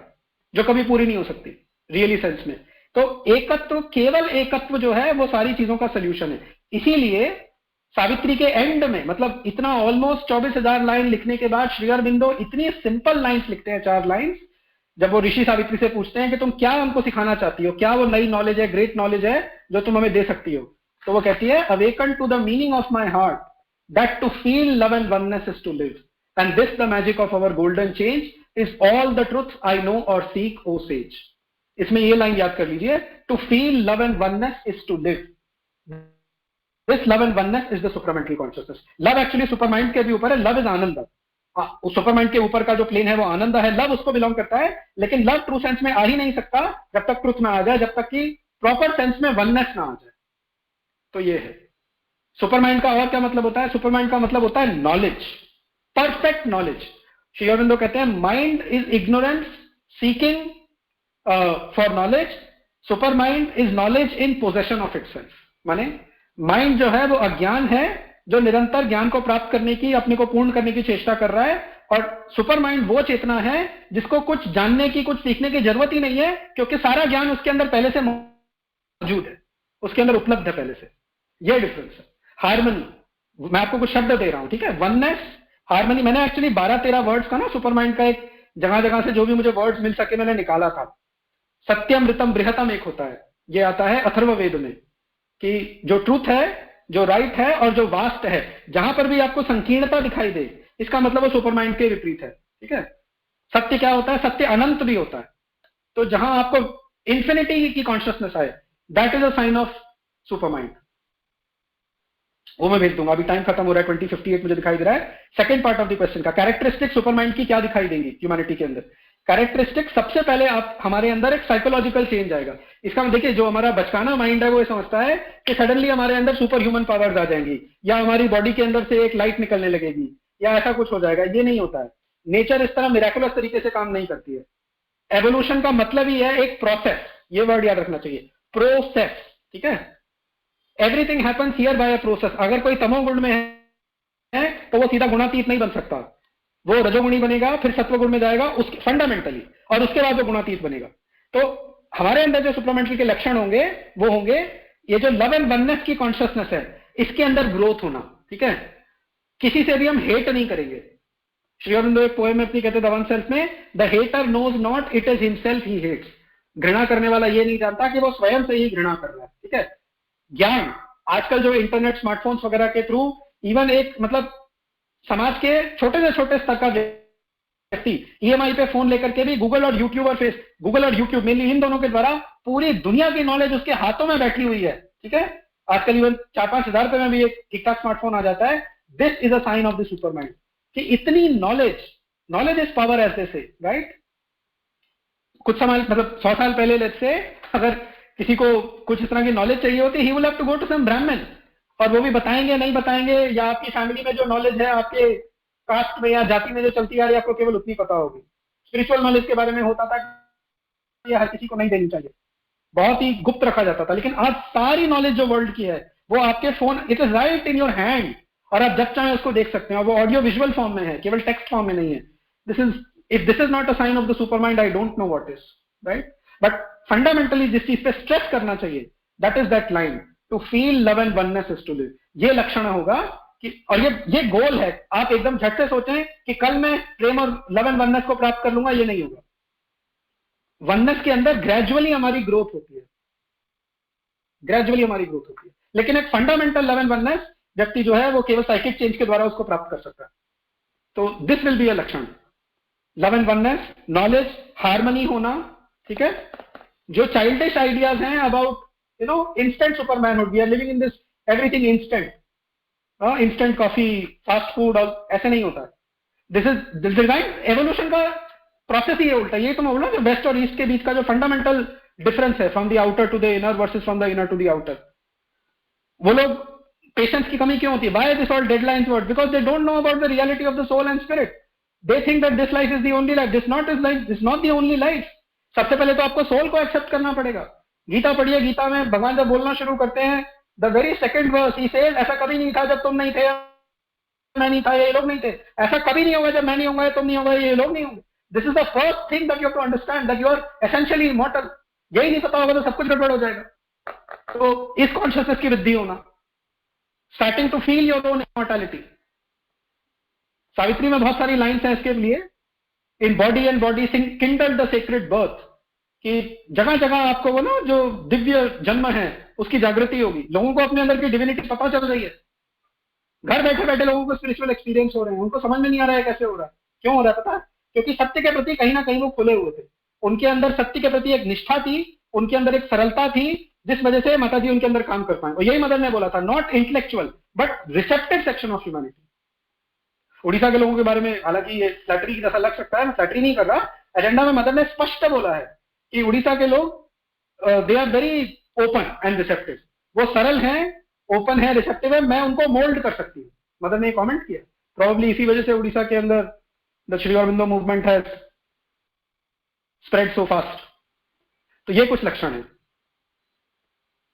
जो कभी पूरी नहीं हो सकती रियली सेंस में। तो एकत्व, केवल एकत्व जो है वो सारी चीजों का सोल्यूशन है। इसीलिए सावित्री के एंड में, मतलब इतना ऑलमोस्ट 24,000 लाइन लिखने के बाद श्री अरबिंदो इतनी सिंपल लाइंस लिखते हैं, 4 लाइंस। जब वो ऋषि सावित्री से पूछते हैं कि तुम क्या हमको सिखाना चाहती हो, क्या वो नई नॉलेज है, ग्रेट नॉलेज है जो तुम हमें दे सकती हो, तो वो कहती है, awaken to the meaning of my heart, that to feel love and oneness is to live, and this the magic of our golden change is all the truth I know or seek O sage. इसमें ये line याद कर लीजिए, to feel love and oneness is to live, this love and oneness is the supramental consciousness. Love actually supermind के भी ऊपर है, love is आनंद। उस सुपरमाइंड के ऊपर का जो प्लेन है वो आनंद है, लव उसको बिलोंग करता है, लेकिन लव ट्रू सेंस में आ ही नहीं सकता जब तक ट्रुथ में आ जाए, जब तक कि प्रॉपर सेंस में वननेस ना आ जाए। तो ये है सुपरमाइंड का। और क्या मतलब होता है? सुपरमाइंड का मतलब होता है knowledge, perfect knowledge. Shri Aurobindo कहते हैं mind is ignorance seeking for knowledge, super mind is knowledge in possession of itself. माने माइंड जो है वो अज्ञान है जो निरंतर ज्ञान को प्राप्त करने की, अपने को पूर्ण करने की चेष्टा कर रहा है, और सुपर माइंड वो चेतना है जिसको कुछ जानने की, कुछ सीखने की जरूरत ही नहीं है, क्योंकि सारा ज्ञान उसके अंदर पहले से मौजूद है, उसके अंदर उपलब्ध है पहले से। ये डिफरेंस है। हार्मनी, मैं आपको कुछ शब्द दे रहा हूं, ठीक है? Oneness, harmony. मैंने एक्चुअली 12-13 वर्ड्स का ना सुपर माइंड का एक जगह जगह से जो भी मुझे वर्ड्स मिल सके मैंने निकाला था। सत्यम ऋतम बृहतम एक होता है, ये आता है अथर्ववेद में, कि जो ट्रूथ है, जो राइट है और जो वास्ट है, जहां पर भी आपको संकीर्णता दिखाई दे, इसका मतलब वो सुपरमाइंड के विपरीत है। ठीक है? सत्य क्या होता है? सत्य अनंत भी होता है। तो जहां आपको इंफिनिटी की कॉन्शियसनेस आए, that is a sign of supermind. वो मैं भेज दूंगा, अभी टाइम खत्म हो रहा है, 2058 मुझे दिखाई दे रहा है। Second part of the question का, कैरेक्टरिस्टिक सुपरमाइंड की क्या दिखाई देंगी ह्यूमैनिटी के अंदर? कैरेक्टरिस्टिक, सबसे पहले आप हमारे अंदर एक साइकोलॉजिकल चेंज आएगा। इसका देखिए, जो हमारा बचकाना माइंड है वो ये समझता है कि सडनली हमारे अंदर सुपर ह्यूमन पावर्स आ जाएंगी, या हमारी बॉडी के अंदर से एक लाइट निकलने लगेगी, या ऐसा कुछ हो जाएगा। ये नहीं होता है। नेचर इस तरह मिराकुलस तरीके से काम नहीं करती है। एवोल्यूशन का मतलब ही है एक प्रोसेस, ये वर्ड याद रखना चाहिए, प्रोसेस। ठीक है? Everything happens here bye a process. अगर कोई तमोगुण में है तो वो सीधा गुणातीत नहीं बन सकता, वो रजोगुणी बनेगा, फिर सत्वगुण में जाएगा उसके फंडामेंटली, और उसके बाद वो गुणातीत बनेगा। तो हमारे अंदर जो सुपरमेंटल के लक्षण होंगे वो होंगे ये जो लव एंड वननेस की कॉन्शियसनेस है, इसके अंदर ग्रोथ होना। ठीक है? किसी से भी हम हेट नहीं करेंगे। श्री अरबिंदो एक पोएम में अपनी कहते द वन सेल्फ में, the hater knows not it is himself he hates. घृणा करने वाला ये नहीं जानता कि वो स्वयं से ही घृणा कर रहा है। ठीक है? ज्ञान, आजकल जो इंटरनेट, स्मार्टफोन्स वगैरह के थ्रू इवन एक मतलब समाज के छोटे से छोटे स्तर का व्यक्ति ईएमआई पे फोन लेकर के भी गूगल और यूट्यूब मेनली इन दोनों के द्वारा पूरी दुनिया की नॉलेज उसके हाथों में बैठी हुई है। ठीक है? आजकल इवन 4-5 हजार रुपए में भी एक ठीक ठाक स्मार्टफोन आ जाता है। This is a sign of the supermind कि इतनी नॉलेज इज पावर, ऐसे से राइट। कुछ समय मतलब 100 साल पहले लेट्स से अगर किसी को कुछ इस तरह की नॉलेज चाहिए होती, he will have to go to some Brahmin, और वो भी बताएंगे नहीं बताएंगे, या आपकी फैमिली में जो नॉलेज है, आपके कास्ट में या जाति में जो चलती आ रही है, आपको केवल उतनी पता होगी। स्पिरिचुअल नॉलेज के बारे में होता था ये हर किसी को नहीं देनी चाहिए, बहुत ही गुप्त रखा जाता था। लेकिन आज सारी नॉलेज जो वर्ल्ड की है वो आपके phone, it is right in your hand, और आप जब चाहे उसको देख सकते हैं, और वो ऑडियो विजुअल फॉर्म में है, केवल टेक्स्ट फॉर्म में नहीं है। If this is not a sign of the supermind, I don't know what is, right. But fundamentally जिस चीज पे स्ट्रेस करना चाहिए, that is that line, to feel love and oneness is to live. ये लक्षण होगा कि, और ये गोल है। आप एकदम झट से सोचें कि कल मैं प्रेम और लव एंड वननेस को प्राप्त कर लूंगा, ये नहीं होगा। वननेस के अंदर ग्रेजुअली हमारी ग्रोथ होती है, लेकिन एक फंडामेंटल लव एंड वननेस व्यक्ति जो है वो केवल साइकिक चेंज के द्वारा उसको प्राप्त कर सकता है। तो this will be a lakshan, love and oneness, knowledge, harmony होना। ठीक है? जो चाइल्डिश आइडियाज हैं about instant supermanhood, we are living in this everything instant, instant coffee, fast food, और ऐसे नहीं होता। दिस इज डिजाइन, एवोल्यूशन का प्रोसेस ही है उल्टा। ये तो मैं बोल रहा हूं, वेस्ट और ईस्ट के बीच का जो फंडामेंटल डिफरेंस है from the outer to the inner versus from the inner to the outer. वो लोग पेशेंस की कमी क्यों होती है? Why this all deadlines word? Because they don't know about the reality of the soul and spirit. They think that this life is the only life. This not the only life. सबसे पहले तो आपको soul को accept करना पड़ेगा। गीता पढ़िए, गीता में भगवान जब बोलना शुरू करते हैं, the very second verse he says, ऐसा कभी नहीं था जब तुम नहीं थे, मैं नहीं था, ये लोग नहीं थे। ऐसा कभी नहीं होगा जब मैं नहीं होगा, तुम नहीं होगा, ये लोग नहीं होंगे। This is the first thing that you have to understand, that you are essentially immortal. यही नहीं पता होगा तो सब कुछ गड़बड़ हो जाएगा। तो इस कॉन्शियसनेस की वृद्धि होना, starting to feel your own immortality. Savitri में बहुत सारी लाइन्स हैं इसके लिए। In body and body kindle the sacred birth, कि जगह जगह आपको वो ना जो दिव्य जन्म है उसकी जागृति होगी। लोगों को अपने अंदर की डिविनिटी पता चल रही है। घर बैठे बैठे लोगों को स्पिरिचुअल एक्सपीरियंस हो रहे हैं, उनको समझ में नहीं आ रहा है कैसे हो रहा है, क्यों हो रहा है? पता है, क्योंकि सत्य के प्रति कहीं ना कहीं वो खुले हुए थे। उनके अंदर सत्य के प्रति एक निष्ठा थी, उनके अंदर एक सरलता थी, जिस वजह से माता जी उनके अंदर काम कर पाए। और यही मदर ने बोला था, not intellectual but receptive section of humanity. Orissa के लोगों के बारे में, हालांकि ये फ्लैटरी की जैसा लग सकता है, मैं फ्लैटरी नहीं कर रहा, एजेंडा में मदर ने स्पष्ट बोला है कि उड़ीसा के लोग they are very open and receptive. वो सरल हैं, ओपन है, रिसेप्टिव है, मैं उनको मोल्ड कर सकती हूँ। मदर ने कमेंट किया। प्रोबेबली इसी वजह से उड़ीसा के अंदर द श्री अरबिंदो मूवमेंट है स्प्रेड सो फास्ट। तो ये कुछ लक्षण है।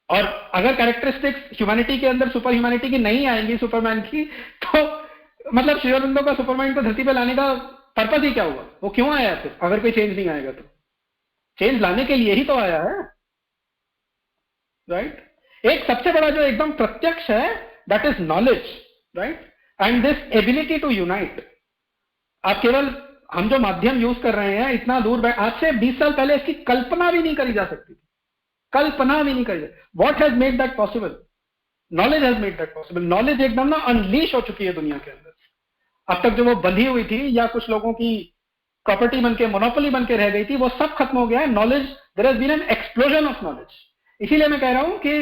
और अगर कैरेक्टरिस्टिक्स ह्यूमैनिटी के अंदर सुपर ह्यूमैनिटी की नहीं आएंगी, सुपरमैन की, तो मतलब श्री अरबिंदो का सुपरमैन को धरती पे लाने का पर्पस ही क्या हुआ? वो क्यों आया फिर अगर कोई चेंज नहीं आएगा? तो चेंज लाने के लिए ही तो आया है, राइट? एक सबसे बड़ा जो एकदम प्रत्यक्ष है, that is knowledge, right? And this ability to unite. आप केवल हम जो माध्यम यूज कर रहे हैं, इतना दूर आज से 20 साल पहले इसकी कल्पना भी नहीं करी जा सकती, कल्पना भी नहीं करी। What has made that possible? Knowledge has made that possible. Knowledge एकदम ना अनलीश हो चुकी है दुनिया के अंदर। अब तक जो वो बंधी हुई थी या कुछ लोगों की प्रॉपर्टी बनके, मोनोपोली बनके रह गई थी, वो सब खत्म हो गया है। Knowledge, there has been an explosion of knowledge. इसीलिए मैं कह रहा हूं कि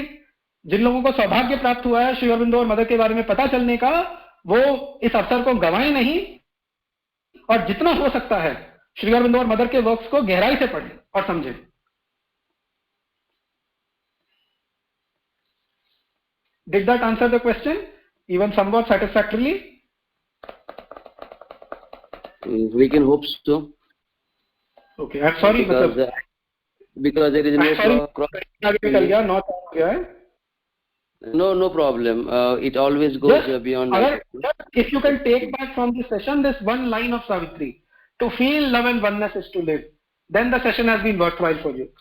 जिन लोगों को सौभाग्य प्राप्त हुआ है श्री अरबिंदो और मदर के बारे में पता चलने का, वो इस अवसर को गंवाएं नहीं, और जितना हो सकता है श्री अरबिंदो और मदर के वर्क्स को गहराई से पढ़ें और समझें। Did that answer the question even somewhat satisfactorily? We can hope so. Okay, I'm sorry because there is no no problem. It always goes beyond that. If you can take back from this session this one line of Savitri, to feel love and oneness is to live, then the session has been worthwhile for you.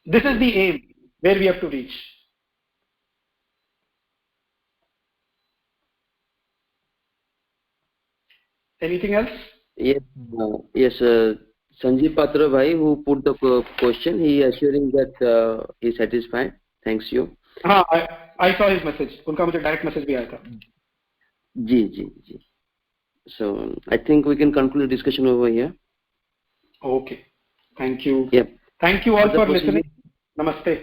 This is the aim where we have to reach. Anything else? Yes, yes. Sanjeev Patra bhai, who put the question, he assuring that he is satisfied. Thanks you. हाँ, I saw his message. उनका मुझे direct message भी आया था. जी. So I think we can conclude the discussion over here. Okay. Thank you. Yep. Thank you all for listening. Namaste.